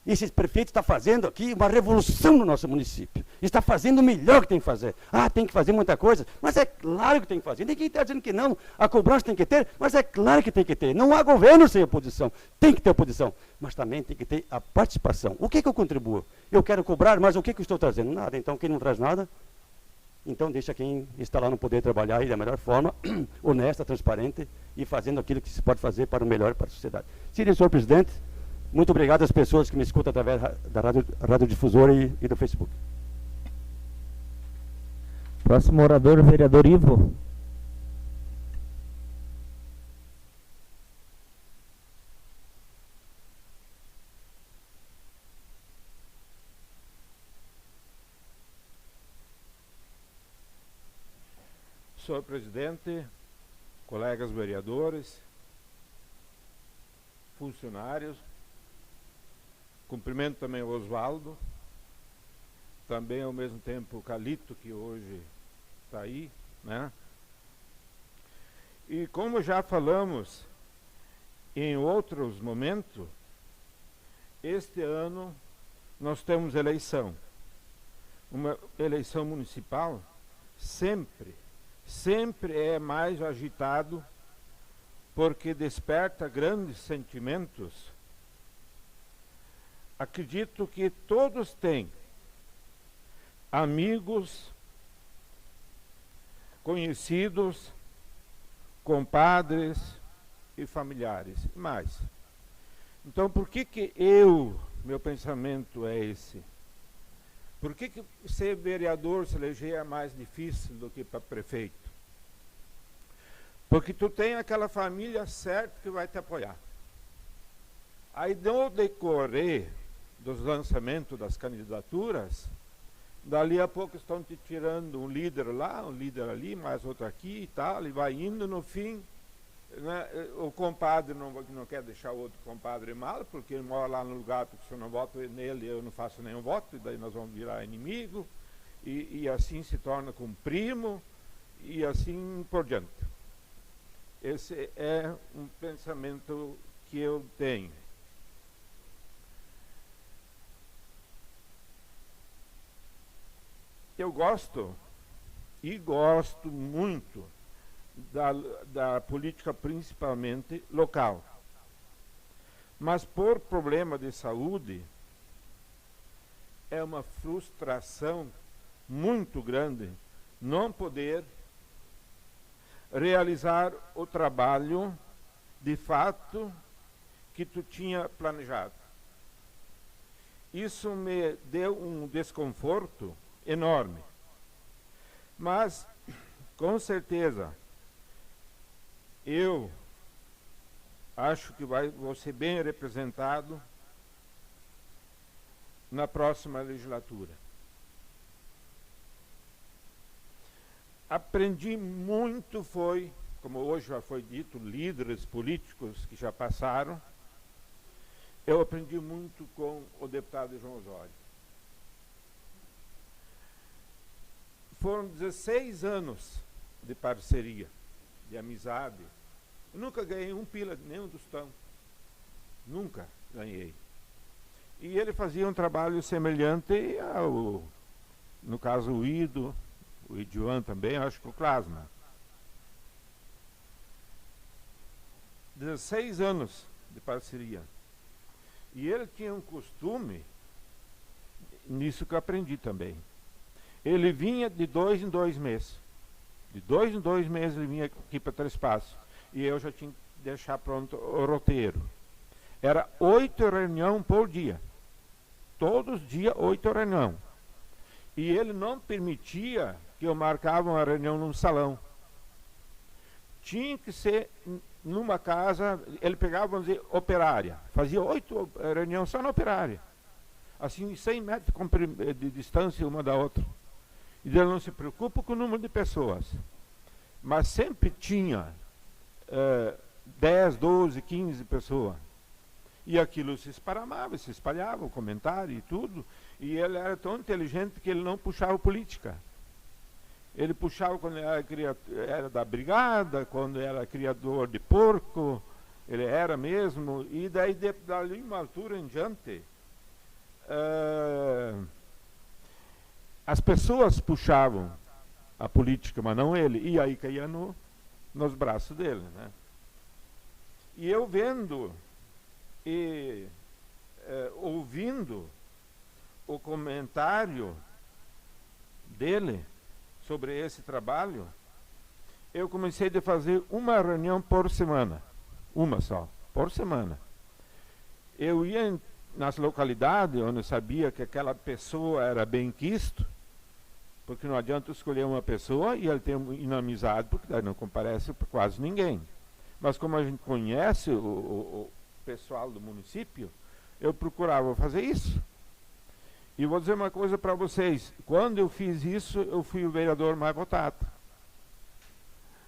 Speaker 6: Esse prefeito está fazendo aqui uma revolução no nosso município. Está fazendo o melhor que tem que fazer. Tem que fazer muita coisa, mas é claro que tem que fazer. Ninguém está dizendo que não. A cobrança tem que ter, mas é claro que tem que ter. Não há governo sem oposição. Tem que ter oposição, mas também tem que ter a participação. O que eu contribuo? Eu quero cobrar, mas o que eu estou trazendo? Nada. Então, quem não traz nada, então deixa quem está lá no poder trabalhar aí da melhor forma, honesta, transparente e fazendo aquilo que se pode fazer para o melhor para a sociedade. Senhor presidente, muito obrigado às pessoas que me escutam através da radiodifusora e do Facebook.
Speaker 1: Próximo orador, vereador Ivo.
Speaker 7: Senhor presidente, colegas vereadores, funcionários, cumprimento também o Oswaldo, também ao mesmo tempo o Calito, que hoje está aí, né? E como já falamos em outros momentos, este ano nós temos eleição. Uma eleição municipal sempre é mais agitado, porque desperta grandes sentimentos. Acredito que todos têm amigos, conhecidos, compadres e familiares, e mais. Então, por que meu pensamento é esse? Por que ser vereador, se eleger é mais difícil do que para prefeito? Porque tu tem aquela família certa que vai te apoiar. Aí, no decorrer dos lançamentos das candidaturas, dali a pouco estão te tirando um líder lá, um líder ali, mais outro aqui e tal, e vai indo no fim, né, o compadre não quer deixar o outro compadre mal, porque ele mora lá no lugar, porque se eu não voto nele, eu não faço nenhum voto, e daí nós vamos virar inimigo, e assim se torna com primo, e assim por diante. Esse é um pensamento que eu tenho. Eu gosto muito da política, principalmente local. Mas por problema de saúde, é uma frustração muito grande não poder realizar o trabalho de fato que tu tinha planejado. Isso me deu um desconforto enorme. Mas, com certeza, eu acho que vou ser bem representado na próxima legislatura. Aprendi muito, como hoje já foi dito, líderes políticos que já passaram. Eu aprendi muito com o deputado João Osório. Foram 16 anos de parceria, de amizade. Eu nunca ganhei um pila de nenhum tostão. Nunca ganhei. E ele fazia um trabalho semelhante ao, no caso, o Ido, o Iduan também, acho que o Clasma. 16 anos de parceria. E ele tinha um costume, nisso que eu aprendi também. Ele vinha de 2 em 2 meses. De 2 em 2 meses ele vinha aqui para Três Passos. E eu já tinha que deixar pronto o roteiro. Era 8 reuniões por dia. Todos os dias, 8 reuniões. E ele não permitia que eu marcava uma reunião num salão. Tinha que ser numa casa, ele pegava, vamos dizer, operária. Fazia 8 reuniões só na operária. Assim, 100 metros de distância uma da outra. E ele não se preocupa com o número de pessoas. Mas sempre tinha 10, 12, 15 pessoas. E aquilo se espalhava, o comentário e tudo. E ele era tão inteligente que ele não puxava política. Ele puxava quando era da brigada, quando era criador de porco, ele era mesmo. E daí, dali uma altura em diante, as pessoas puxavam a política, mas não ele. E aí caía nos braços dele, né? E eu vendo e ouvindo o comentário dele sobre esse trabalho, eu comecei a fazer uma reunião por semana. Uma só, por semana. Eu ia nas localidades onde eu sabia que aquela pessoa era bem quisto, porque não adianta escolher uma pessoa e ele tem inamizade, porque daí não comparece para quase ninguém. Mas como a gente conhece o pessoal do município, eu procurava fazer isso. E vou dizer uma coisa para vocês, quando eu fiz isso, eu fui o vereador mais votado.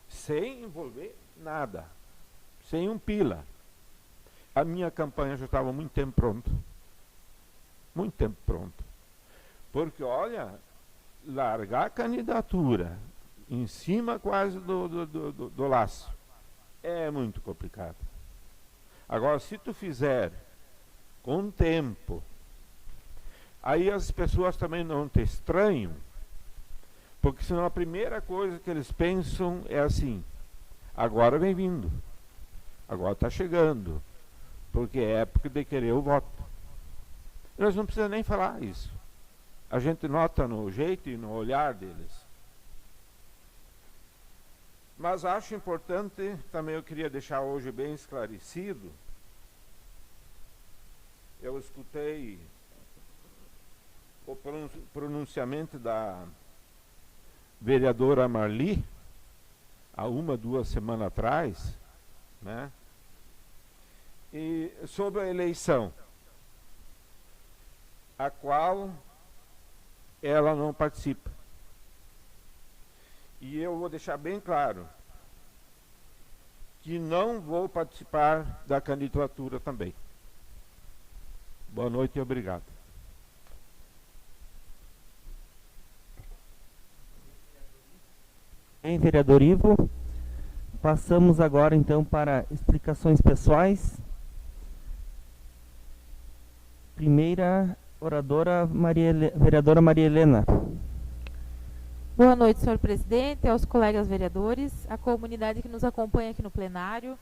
Speaker 7: Sem envolver nada, sem um pila. A minha campanha já estava muito tempo pronta. Muito tempo pronta. Porque, olha, largar a candidatura em cima quase do laço é muito complicado. Agora, se tu fizer com tempo, aí as pessoas também não te estranham, porque senão a primeira coisa que eles pensam é assim: agora vem vindo, agora está chegando, porque é época de querer o voto. Nós não precisamos nem falar isso. A gente nota no jeito e no olhar deles. Mas acho importante, também eu queria deixar hoje bem esclarecido, eu escutei o pronunciamento da vereadora Marli, há 1, 2 semanas atrás, né? E sobre a eleição, a qual ela não participa. E eu vou deixar bem claro que não vou participar da candidatura também. Boa noite e obrigado.
Speaker 1: Bem, vereador Ivo, passamos agora então para explicações pessoais. Primeira oradora, vereadora Maria Helena.
Speaker 8: Boa noite, senhor presidente, aos colegas vereadores, a comunidade que nos acompanha aqui no plenário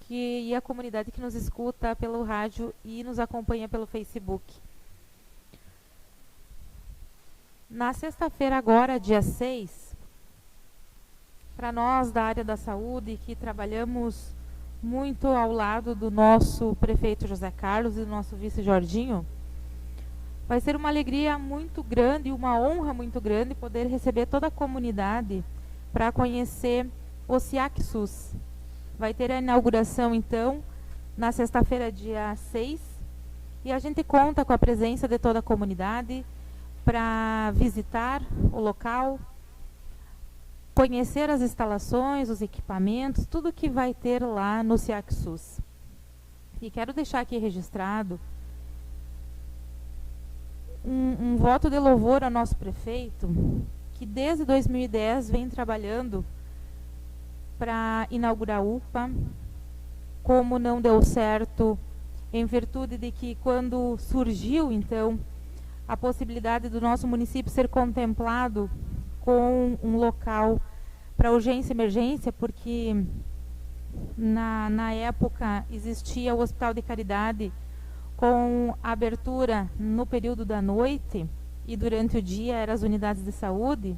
Speaker 8: e a comunidade que nos escuta pelo rádio e nos acompanha pelo Facebook. Na sexta-feira agora, dia 6, para nós da área da saúde, que trabalhamos muito ao lado do nosso prefeito José Carlos e do nosso vice Jorginho, vai ser uma alegria muito grande, uma honra muito grande poder receber toda a comunidade para conhecer o SIAC SUS. Vai ter a inauguração, então, na sexta-feira, dia 6, e a gente conta com a presença de toda a comunidade para visitar o local, conhecer as instalações, os equipamentos, tudo que vai ter lá no SEAC-SUS. E quero deixar aqui registrado um voto de louvor ao nosso prefeito, que desde 2010 vem trabalhando para inaugurar a UPA. Como não deu certo, em virtude de que quando surgiu, então, a possibilidade do nosso município ser contemplado com um local para urgência e emergência, porque na época existia o Hospital de Caridade com abertura no período da noite e durante o dia eram as unidades de saúde,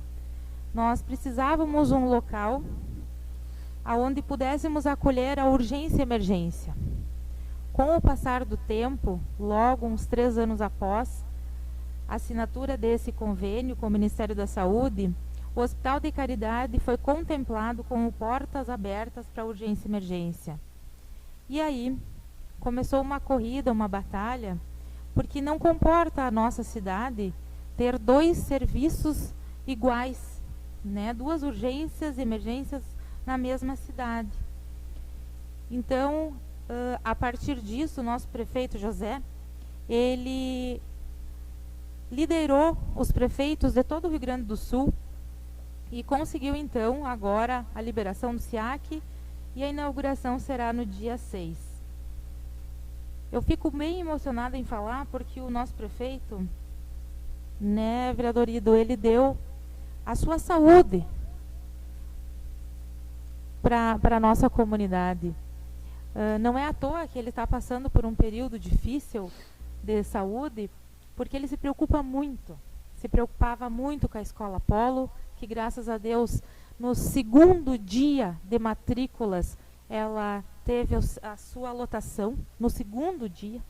Speaker 8: nós precisávamos um local aonde pudéssemos acolher a urgência e emergência. Com o passar do tempo, logo uns 3 anos após a assinatura desse convênio com o Ministério da Saúde, o Hospital de Caridade foi contemplado com portas abertas para urgência e emergência. E aí começou uma corrida, uma batalha, porque não comporta a nossa cidade ter 2 serviços iguais, né? 2 urgências e emergências na mesma cidade. Então, a partir disso, o nosso prefeito José, ele liderou os prefeitos de todo o Rio Grande do Sul e conseguiu, então, agora a liberação do SEAC, e a inauguração será no dia 6. Eu fico bem emocionada em falar porque o nosso prefeito, né, vereador Ido, ele deu a sua saúde para a nossa comunidade. Não é à toa que ele está passando por um período difícil de saúde, porque ele se preocupava muito com a Escola Polo, que graças a Deus, no 2º dia de matrículas, ela teve a sua lotação, no 2º dia,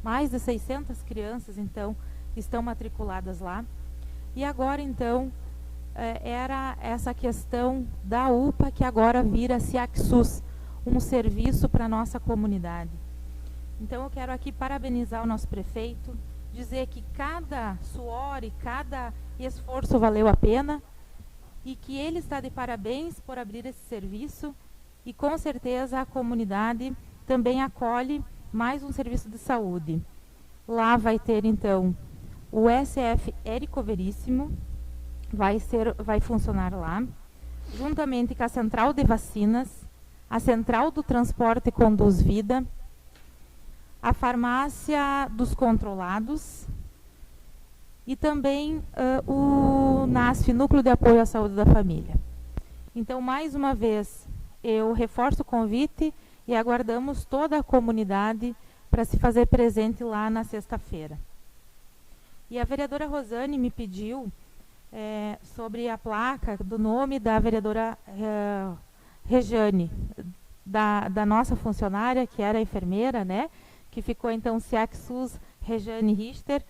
Speaker 8: mais de 600 crianças, então, estão matriculadas lá. E agora, então, era essa questão da UPA, que agora vira SEAC-SUS, um serviço para a nossa comunidade. Então, eu quero aqui parabenizar o nosso prefeito, dizer que cada suor e cada esforço valeu a pena, e que ele está de parabéns por abrir esse serviço, e com certeza a comunidade também acolhe mais um serviço de saúde. Lá vai ter, então, o SF Érico Veríssimo, vai funcionar lá, juntamente com a Central de Vacinas, a Central do Transporte Conduz Vida, a Farmácia dos Controlados e também o NASF, Núcleo de Apoio à Saúde da Família. Então, mais uma vez, eu reforço o convite e aguardamos toda a comunidade para se fazer presente lá na sexta-feira. E a vereadora Rosane me pediu sobre a placa do nome da vereadora Rejane, da nossa funcionária, que era enfermeira, né? Que ficou, então, SEAC-SUS Rejane Richter.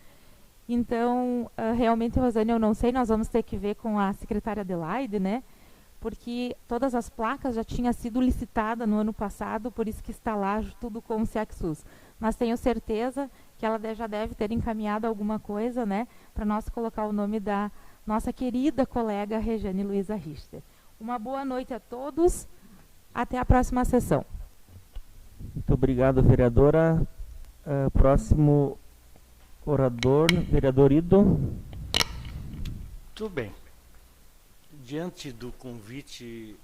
Speaker 8: Então, realmente, Rosane, eu não sei, nós vamos ter que ver com a secretária Adelaide, né? Porque todas as placas já tinham sido licitadas no ano passado, por isso que está lá tudo com o SEAC-SUS. Mas tenho certeza que ela já deve ter encaminhado alguma coisa, né? Para nós colocar o nome da nossa querida colega Rejane Luiza Richter. Uma boa noite a todos. Até a próxima sessão.
Speaker 1: Muito obrigado, vereadora. Próximo orador, vereador Ido.
Speaker 2: Tudo bem. Diante do convite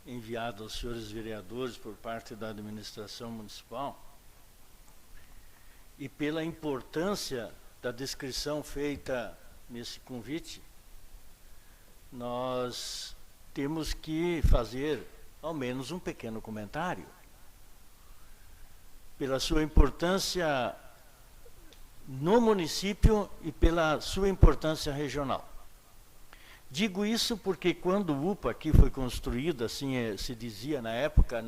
Speaker 2: enviado aos senhores vereadores por parte da administração municipal e pela importância da descrição feita nesse convite, nós temos que fazer ao menos um pequeno comentário. Pela sua importância no município e pela sua importância regional. Digo isso porque quando o UPA aqui foi construído, assim se dizia na época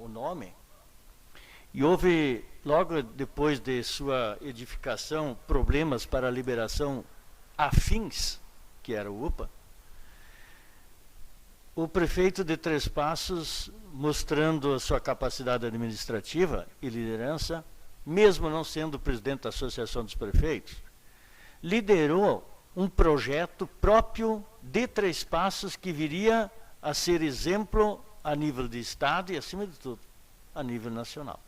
Speaker 2: o nome, e houve, logo depois de sua edificação, problemas para a liberação afins, que era o UPA, o prefeito de Três Passos, mostrando a sua capacidade administrativa e liderança, mesmo não sendo presidente da Associação dos Prefeitos, liderou um projeto próprio de Três Passos que viria a ser exemplo a nível de Estado e, acima de tudo, a nível nacional.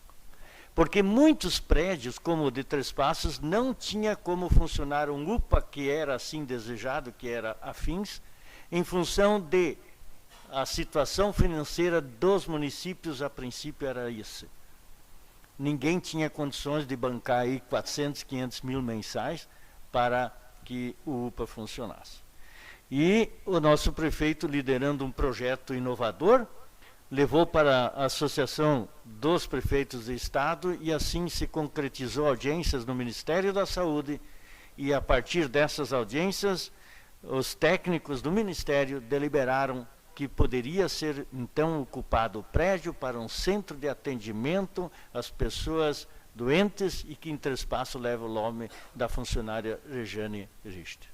Speaker 2: Porque muitos prédios, como o de Três Passos, não tinha como funcionar um UPA que era assim desejado, que era afins, em função de a situação financeira dos municípios, a princípio, era isso. Ninguém tinha condições de bancar aí 400, 500 mil mensais para que o UPA funcionasse. E o nosso prefeito, liderando um projeto inovador, levou para a Associação dos Prefeitos do Estado e assim se concretizou audiências no Ministério da Saúde e a partir dessas audiências os técnicos do Ministério deliberaram que poderia ser então ocupado o prédio para um centro de atendimento às pessoas doentes e que em Três Passos leva o nome da funcionária Rejane Richter.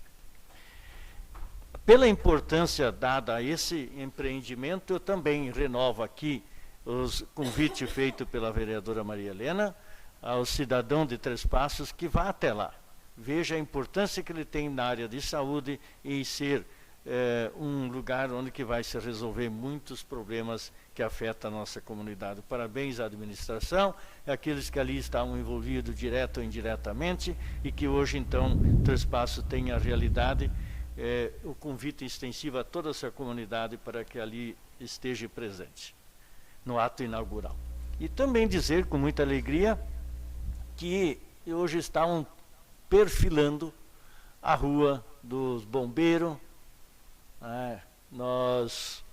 Speaker 2: Pela importância dada a esse empreendimento, eu também renovo aqui os convite feito pela vereadora Maria Helena ao cidadão de Três Passos que vá até lá. Veja a importância que ele tem na área de saúde e ser um lugar onde que vai se resolver muitos problemas que afetam a nossa comunidade. Parabéns à administração, àqueles que ali estavam envolvidos direto ou indiretamente e que hoje então Três Passos tem a realidade. O convite extensivo a toda essa comunidade para que ali esteja presente no ato inaugural. E também dizer com muita alegria que hoje estavam perfilando a rua dos bombeiros. Nós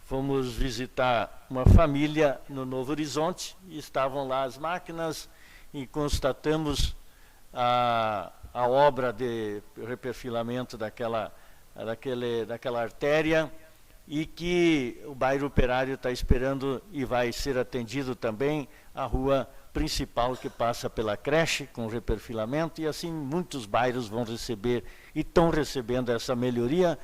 Speaker 2: fomos visitar uma família no Novo Horizonte e estavam lá as máquinas e constatamos a obra de reperfilamento daquela artéria e que o bairro Operário está esperando e vai ser atendido também a rua principal que passa pela creche com reperfilamento e assim muitos bairros vão receber e estão recebendo essa melhoria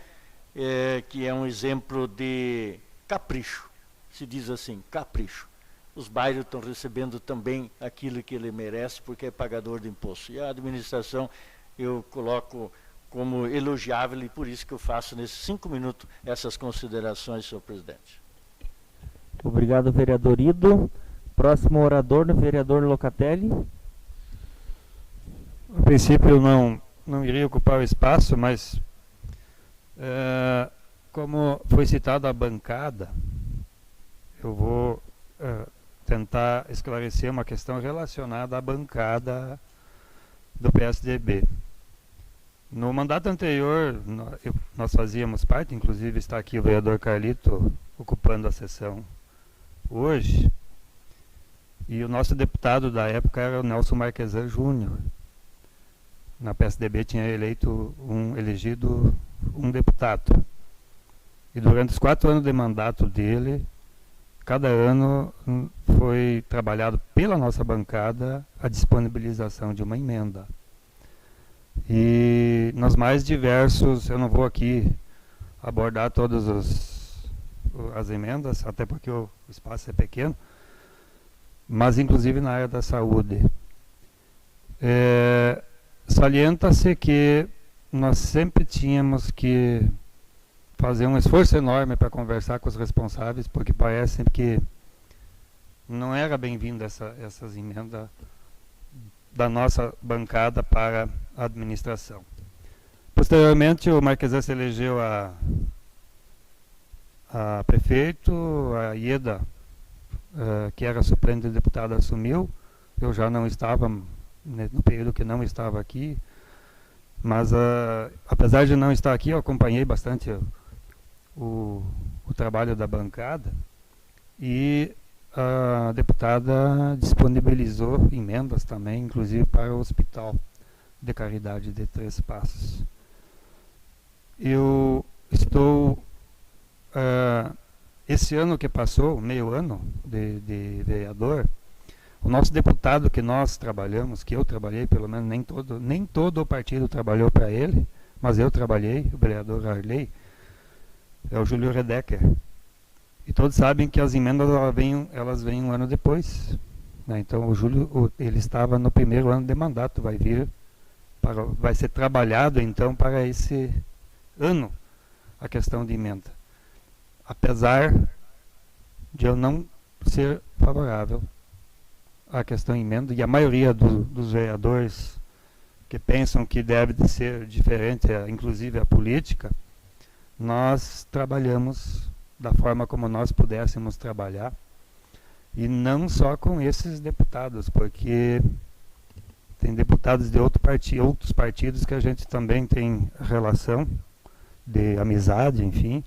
Speaker 2: que é um exemplo de capricho, se diz assim, capricho. Os bairros estão recebendo também aquilo que ele merece, porque é pagador de imposto. E a administração eu coloco como elogiável, e por isso que eu faço nesses 5 minutos essas considerações, senhor presidente.
Speaker 1: Obrigado, vereador Ido. Próximo orador, o vereador Locatelli.
Speaker 3: A princípio eu não iria ocupar o espaço, mas como foi citada a bancada, eu vou tentar esclarecer uma questão relacionada à bancada do PSDB. No mandato anterior, nós fazíamos parte, inclusive está aqui o vereador Carlito ocupando a sessão hoje, e o nosso deputado da época era o Nelson Marquesan Júnior. Na PSDB tinha elegido um deputado. E durante os 4 anos de mandato dele, cada ano foi trabalhado pela nossa bancada a disponibilização de uma emenda. E nos mais diversos, eu não vou aqui abordar todas as emendas, até porque o espaço é pequeno, mas inclusive na área da saúde. Salienta-se que nós sempre tínhamos que fazer um esforço enorme para conversar com os responsáveis, porque parece que não era bem-vinda essas emendas da nossa bancada para a administração. Posteriormente, o Marquesan se elegeu a prefeito, a Ieda, que era suplente de deputada, assumiu. Eu já não estava, no período que não estava aqui, mas apesar de não estar aqui, eu acompanhei bastante o trabalho da bancada e a deputada disponibilizou emendas também, inclusive para o Hospital de Caridade de Três Passos. Eu estou, esse ano que passou, meio ano de vereador, o nosso deputado que nós trabalhamos, que eu trabalhei, pelo menos nem todo o partido trabalhou para ele, mas eu trabalhei, o vereador Arley, é o Júlio Redecker. E todos sabem que as emendas elas vêm um ano depois, né? Então o Júlio ele estava no primeiro ano de mandato, vai ser trabalhado então para esse ano a questão de emenda. Apesar de eu não ser favorável à questão de emenda, e a maioria dos vereadores que pensam que deve ser diferente, inclusive a política, nós trabalhamos da forma como nós pudéssemos trabalhar, e não só com esses deputados, porque tem deputados de outros partidos que a gente também tem relação de amizade, enfim,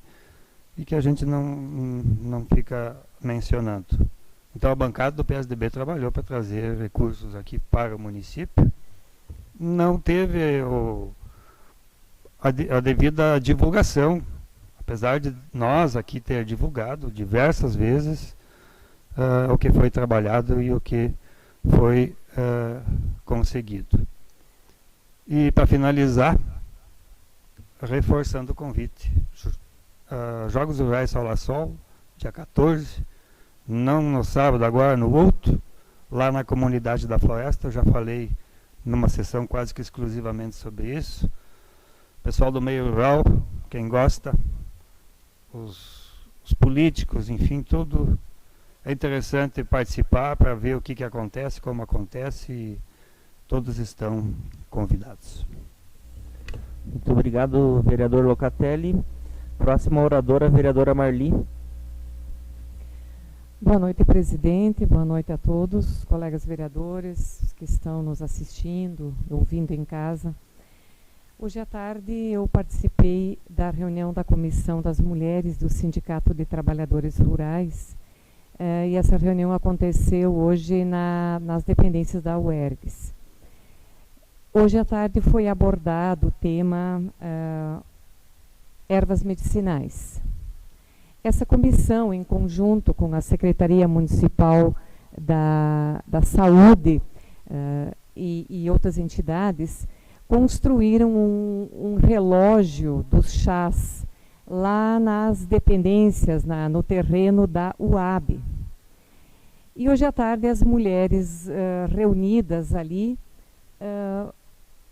Speaker 3: e que a gente não fica mencionando. Então a bancada do PSDB trabalhou para trazer recursos aqui para o município, não teve a devida divulgação, apesar de nós aqui ter divulgado diversas vezes o que foi trabalhado e o que foi conseguido. E para finalizar, reforçando o convite, Jogos Rurais Sol a Sol, dia 14, não no sábado, agora no outro, lá na comunidade da Floresta. Eu já falei numa sessão quase que exclusivamente sobre isso. Pessoal do meio rural, quem gosta, os políticos, enfim, tudo é interessante participar para ver o que acontece, como acontece, e todos estão convidados.
Speaker 1: Muito obrigado, vereador Locatelli. Próxima oradora, vereadora Marli.
Speaker 9: Boa noite, presidente. Boa noite a todos, colegas vereadores que estão nos assistindo, ouvindo em casa. Hoje à tarde eu participei da reunião da Comissão das Mulheres do Sindicato de Trabalhadores Rurais, e essa reunião aconteceu hoje nas dependências da UERGS. Hoje à tarde foi abordado o tema ervas medicinais. Essa comissão, em conjunto com a Secretaria Municipal da Saúde e outras entidades, construíram um relógio dos chás lá nas dependências, no terreno da UAB. E hoje à tarde as mulheres reunidas ali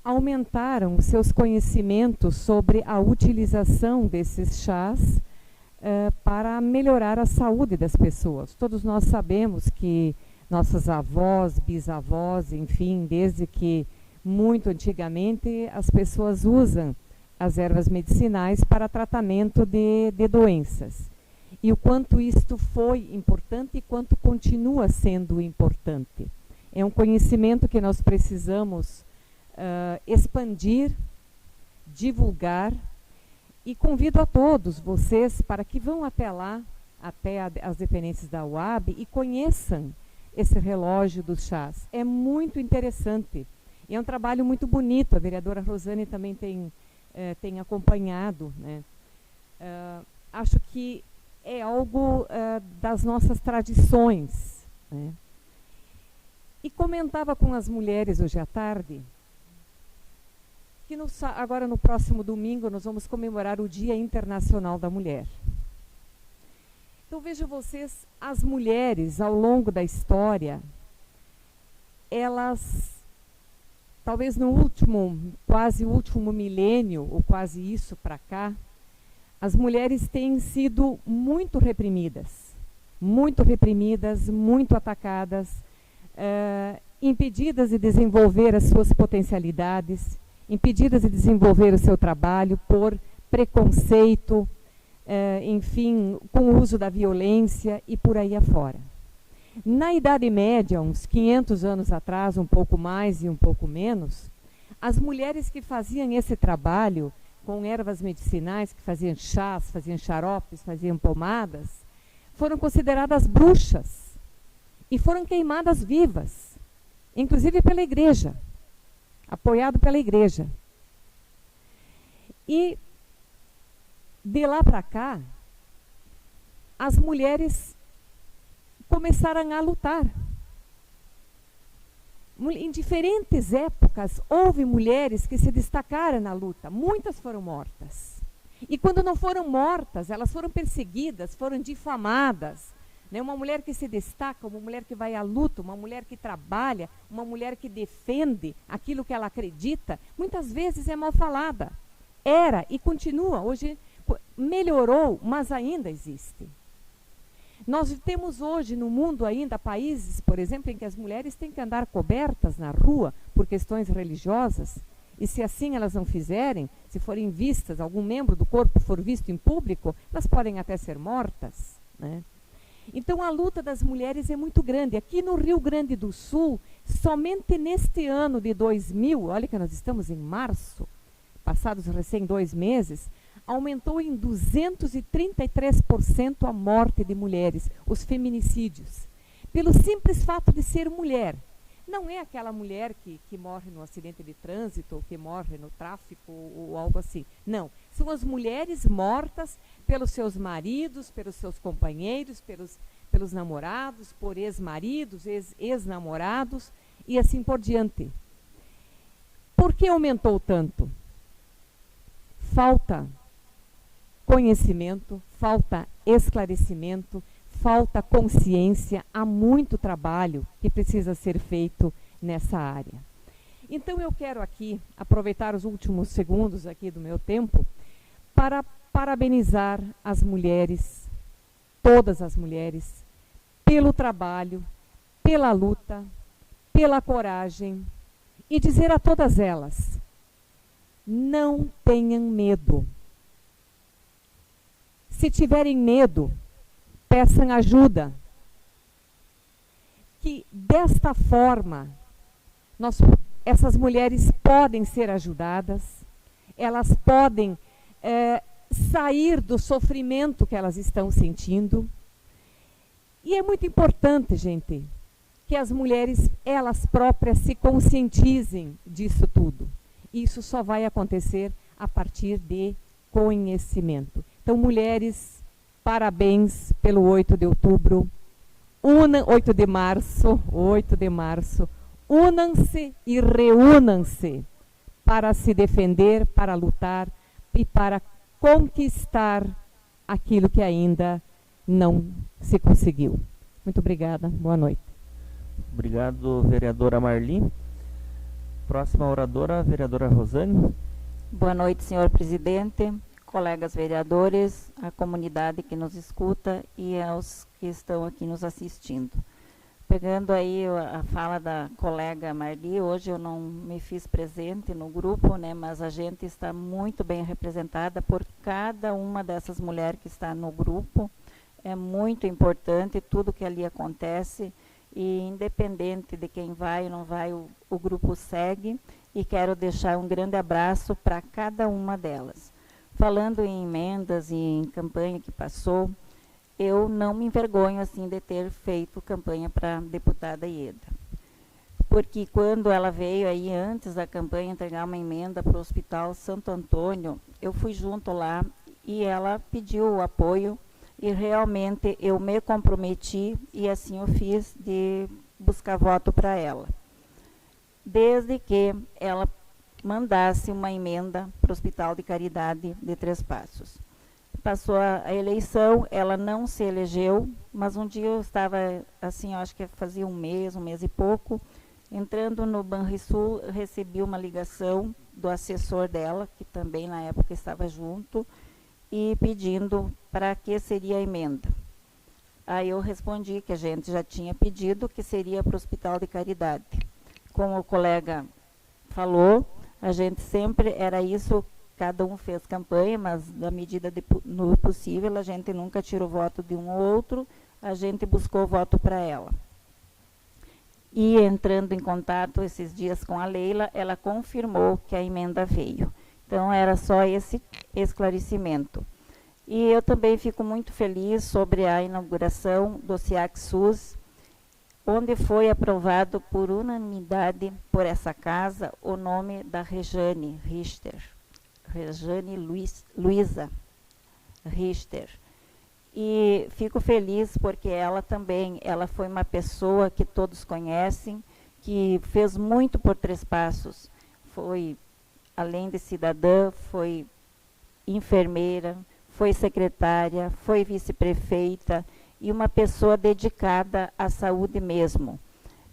Speaker 9: aumentaram seus conhecimentos sobre a utilização desses chás para melhorar a saúde das pessoas. Todos nós sabemos que nossas avós, bisavós, enfim, desde que muito antigamente as pessoas usam as ervas medicinais para tratamento de doenças. E o quanto isto foi importante e quanto continua sendo importante. É um conhecimento que nós precisamos expandir, divulgar, e convido a todos vocês para que vão até lá, até as dependências da UAB, e conheçam esse relógio dos chás. É muito interessante. E é um trabalho muito bonito. A vereadora Rosane também tem acompanhado, né? Acho que é algo das nossas tradições, né? E comentava com as mulheres hoje à tarde que agora no próximo domingo nós vamos comemorar o Dia Internacional da Mulher. Então vejo vocês, as mulheres ao longo da história, elas, talvez no quase último milênio, ou quase isso para cá, as mulheres têm sido muito reprimidas, muito atacadas, impedidas de desenvolver as suas potencialidades, impedidas de desenvolver o seu trabalho por preconceito, enfim, com o uso da violência e por aí afora. Na Idade Média, uns 500 anos atrás, um pouco mais e um pouco menos, as mulheres que faziam esse trabalho com ervas medicinais, que faziam chás, faziam xaropes, faziam pomadas, foram consideradas bruxas e foram queimadas vivas, inclusive pela igreja, apoiado pela igreja. E de lá para cá, as mulheres começaram a lutar. Em diferentes épocas, houve mulheres que se destacaram na luta. Muitas foram mortas. E quando não foram mortas, elas foram perseguidas, foram difamadas. Né? Uma mulher que se destaca, uma mulher que vai à luta, uma mulher que trabalha, uma mulher que defende aquilo que ela acredita, muitas vezes é mal falada. Era e continua, hoje melhorou, mas ainda existe. Nós temos hoje no mundo ainda países, por exemplo, em que as mulheres têm que andar cobertas na rua por questões religiosas, e se assim elas não fizerem, se forem vistas, algum membro do corpo for visto em público, elas podem até ser mortas, né? Então a luta das mulheres é muito grande. Aqui no Rio Grande do Sul, somente neste ano de 2000, olha que nós estamos em março, passados recém 2 meses, aumentou em 233% a morte de mulheres, os feminicídios, pelo simples fato de ser mulher. Não é aquela mulher que morre no acidente de trânsito, ou que morre no tráfico, ou algo assim. Não, são as mulheres mortas pelos seus maridos, pelos seus companheiros, pelos namorados, por ex-maridos, ex-namorados, e assim por diante. Por que aumentou tanto? Falta conhecimento, falta esclarecimento, falta consciência, há muito trabalho que precisa ser feito nessa área. Então eu quero aqui aproveitar os últimos segundos aqui do meu tempo para parabenizar as mulheres, todas as mulheres, pelo trabalho, pela luta, pela coragem e dizer a todas elas: não tenham medo. Se tiverem medo, peçam ajuda. Que desta forma, essas mulheres podem ser ajudadas, elas podem sair do sofrimento que elas estão sentindo. E é muito importante, gente, que as mulheres, elas próprias, se conscientizem disso tudo. Isso só vai acontecer a partir de conhecimento. Então, mulheres, parabéns pelo 8 de outubro, 8 de março, unam-se e reúnam-se para se defender, para lutar e para conquistar aquilo que ainda não se conseguiu. Muito obrigada, boa noite.
Speaker 1: Obrigado, vereadora Marli. Próxima oradora, vereadora Rosane.
Speaker 10: Boa noite, senhor presidente, colegas vereadores, a comunidade que nos escuta e aos que estão aqui nos assistindo. Pegando aí a fala da colega Marli, hoje eu não me fiz presente no grupo, né, mas a gente está muito bem representada por cada uma dessas mulheres que está no grupo. É muito importante tudo que ali acontece e independente de quem vai ou não vai, o grupo segue, e quero deixar um grande abraço para cada uma delas. Falando em emendas e em campanha que passou, eu não me envergonho assim de ter feito campanha para a deputada Ieda. Porque quando ela veio aí antes da campanha entregar uma emenda para o Hospital Santo Antônio, eu fui junto lá e ela pediu o apoio e realmente eu me comprometi e assim eu fiz de buscar voto para ela. Desde que ela mandasse uma emenda para o Hospital de Caridade de Três Passos. Passou a eleição, ela não se elegeu, mas um dia eu estava, assim, eu acho que fazia um mês e pouco, entrando no Banrisul, recebi uma ligação do assessor dela, que também na época estava junto, e pedindo para que seria a emenda. Aí eu respondi que a gente já tinha pedido, que seria para o Hospital de Caridade. Como o colega falou, a gente sempre era isso. Cada um fez campanha, mas na medida do possível, a gente nunca tirou voto de um ou outro, a gente buscou voto para ela. E entrando em contato esses dias com a Leila, ela confirmou que a emenda veio. Então, era só esse esclarecimento. E eu também fico muito feliz sobre a inauguração do SIAC SUS, onde foi aprovado por unanimidade por essa casa o nome da Rejane Richter. Rejane Luiza Richter. E fico feliz porque ela também, ela foi uma pessoa que todos conhecem, que fez muito por Três Passos. Foi, além de cidadã, foi enfermeira, foi secretária, foi vice-prefeita e uma pessoa dedicada à saúde mesmo.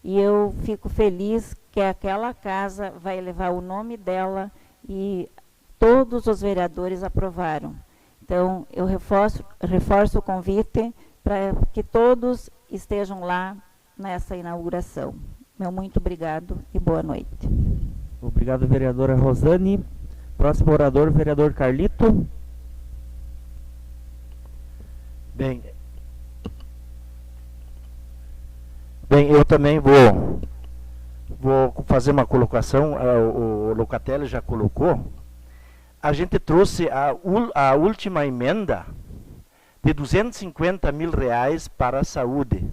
Speaker 10: E eu fico feliz que aquela casa vai levar o nome dela e todos os vereadores aprovaram. Então, eu reforço o convite para que todos estejam lá nessa inauguração. Meu muito obrigado e boa noite.
Speaker 1: Obrigado, vereadora Rosane. Próximo orador, vereador Carlito.
Speaker 5: Bem, eu também vou fazer uma colocação, o Locatelli já colocou. A gente trouxe a última emenda de R$250 mil para a saúde,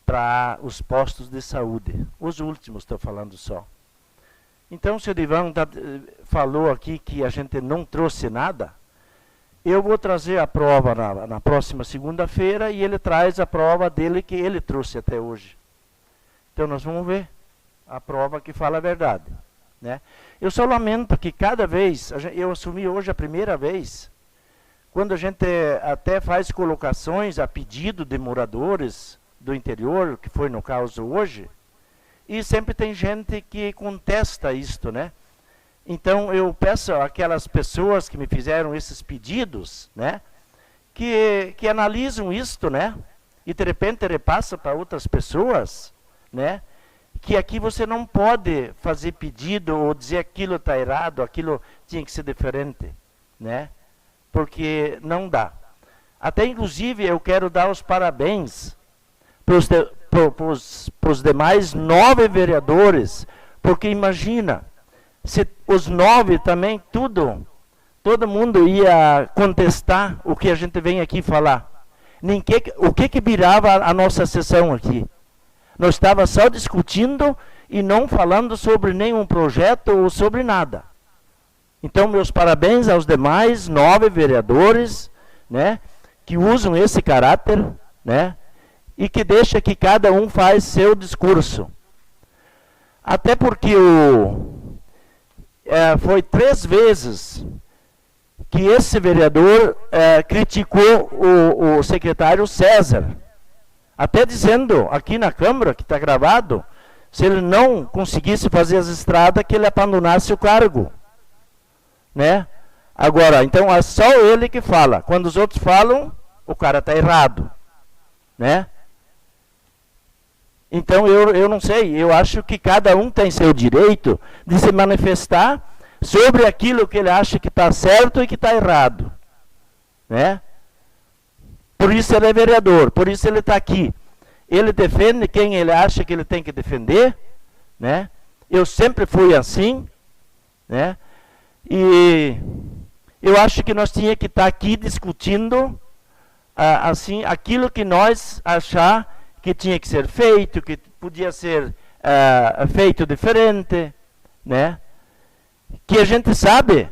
Speaker 5: para os postos de saúde. Os últimos, estou falando só. Então, o senhor Ivan falou aqui que a gente não trouxe nada. Eu vou trazer a prova na próxima segunda-feira e ele traz a prova dele que ele trouxe até hoje. Então, nós vamos ver a prova que fala a verdade, né? Eu só lamento que cada vez, eu assumi hoje a primeira vez, quando a gente até faz colocações a pedido de moradores do interior, que foi no caso hoje, e sempre tem gente que contesta isto, né? Então, eu peço àquelas pessoas que me fizeram esses pedidos, né, que analisam isto, né, e de repente repassa para outras pessoas, né, que aqui você não pode fazer pedido ou dizer aquilo está errado, aquilo tinha que ser diferente, né, porque não dá. Até, inclusive, eu quero dar os parabéns para os demais 9 vereadores, porque imagina, se os 9 também, todo mundo ia contestar o que a gente vem aqui falar. O que virava a nossa sessão aqui? Nós estávamos só discutindo e não falando sobre nenhum projeto ou sobre nada. Então, meus parabéns aos demais 9 vereadores, né, que usam esse caráter, né, e que deixa que cada um faz seu discurso. Até porque foi 3 vezes que esse vereador criticou o secretário César, até dizendo aqui na Câmara, que está gravado, se ele não conseguisse fazer as estradas, que ele abandonasse o cargo, né? Agora, então é só ele que fala. Quando os outros falam, o cara está errado, né? Então, eu não sei, eu acho que cada um tem seu direito de se manifestar sobre aquilo que ele acha que está certo e que está errado, né? Por isso ele é vereador, por isso ele está aqui. Ele defende quem ele acha que ele tem que defender, né? Eu sempre fui assim, né? E eu acho que nós tínhamos que estar aqui discutindo assim, aquilo que nós achar que tinha que ser feito, que podia ser feito diferente, né? Que a gente sabe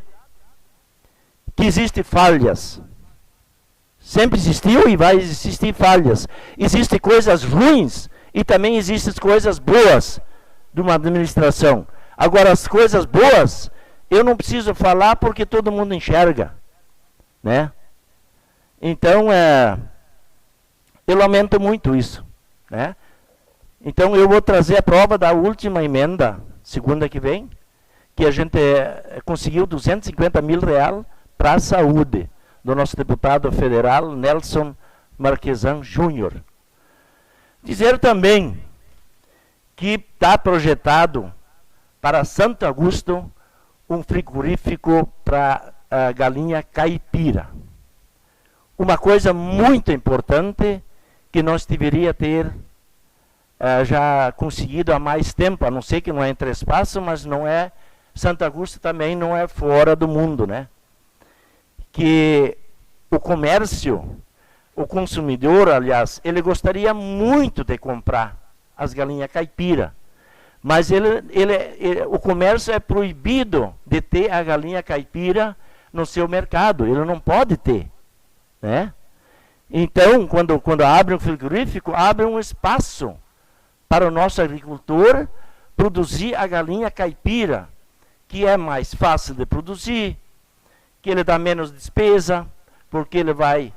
Speaker 5: que existem falhas. Sempre existiu e vai existir falhas. Existem coisas ruins e também existem coisas boas de uma administração. Agora, as coisas boas, eu não preciso falar porque todo mundo enxerga, né? Então, eu lamento muito isso, né? Então, eu vou trazer a prova da última emenda, segunda que vem, que a gente conseguiu R$250 mil para a saúde, do nosso deputado federal, Nelson Marquesan Júnior. Dizer também que está projetado para Santo Augusto um frigorífico para a galinha caipira. Uma coisa muito importante que nós deveríamos ter já conseguido há mais tempo, a não ser que não é em Três Passos, mas não é, Santo Augusto também não é fora do mundo, né? Que o comércio, o consumidor, aliás, ele gostaria muito de comprar as galinhas caipira, mas o comércio é proibido de ter a galinha caipira no seu mercado, ele não pode ter, né? Então, quando abre um frigorífico, abre um espaço para o nosso agricultor produzir a galinha caipira, que é mais fácil de produzir, que ele dá menos despesa, porque ele vai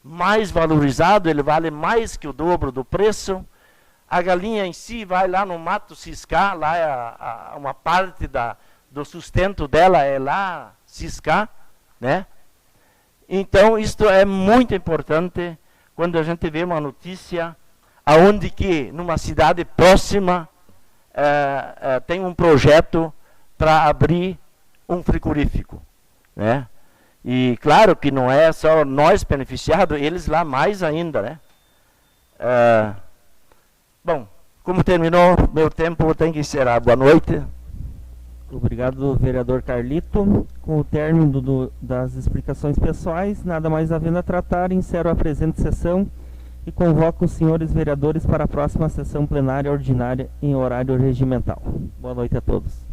Speaker 5: mais valorizado, ele vale mais que o dobro do preço. A galinha em si vai lá no mato ciscar, lá é uma parte do sustento dela é lá ciscar, né? Então, isto é muito importante quando a gente vê uma notícia aonde que numa cidade próxima tem um projeto para abrir um frigorífico, né? E claro que não é só nós beneficiados, eles lá mais ainda, né? Bom, como terminou meu tempo, eu tenho que encerrar. Boa noite.
Speaker 1: Obrigado, vereador Carlito. Com o término das explicações pessoais, nada mais havendo a tratar, encerro a presente sessão e convoco os senhores vereadores para a próxima sessão plenária ordinária em horário regimental. Boa noite a todos.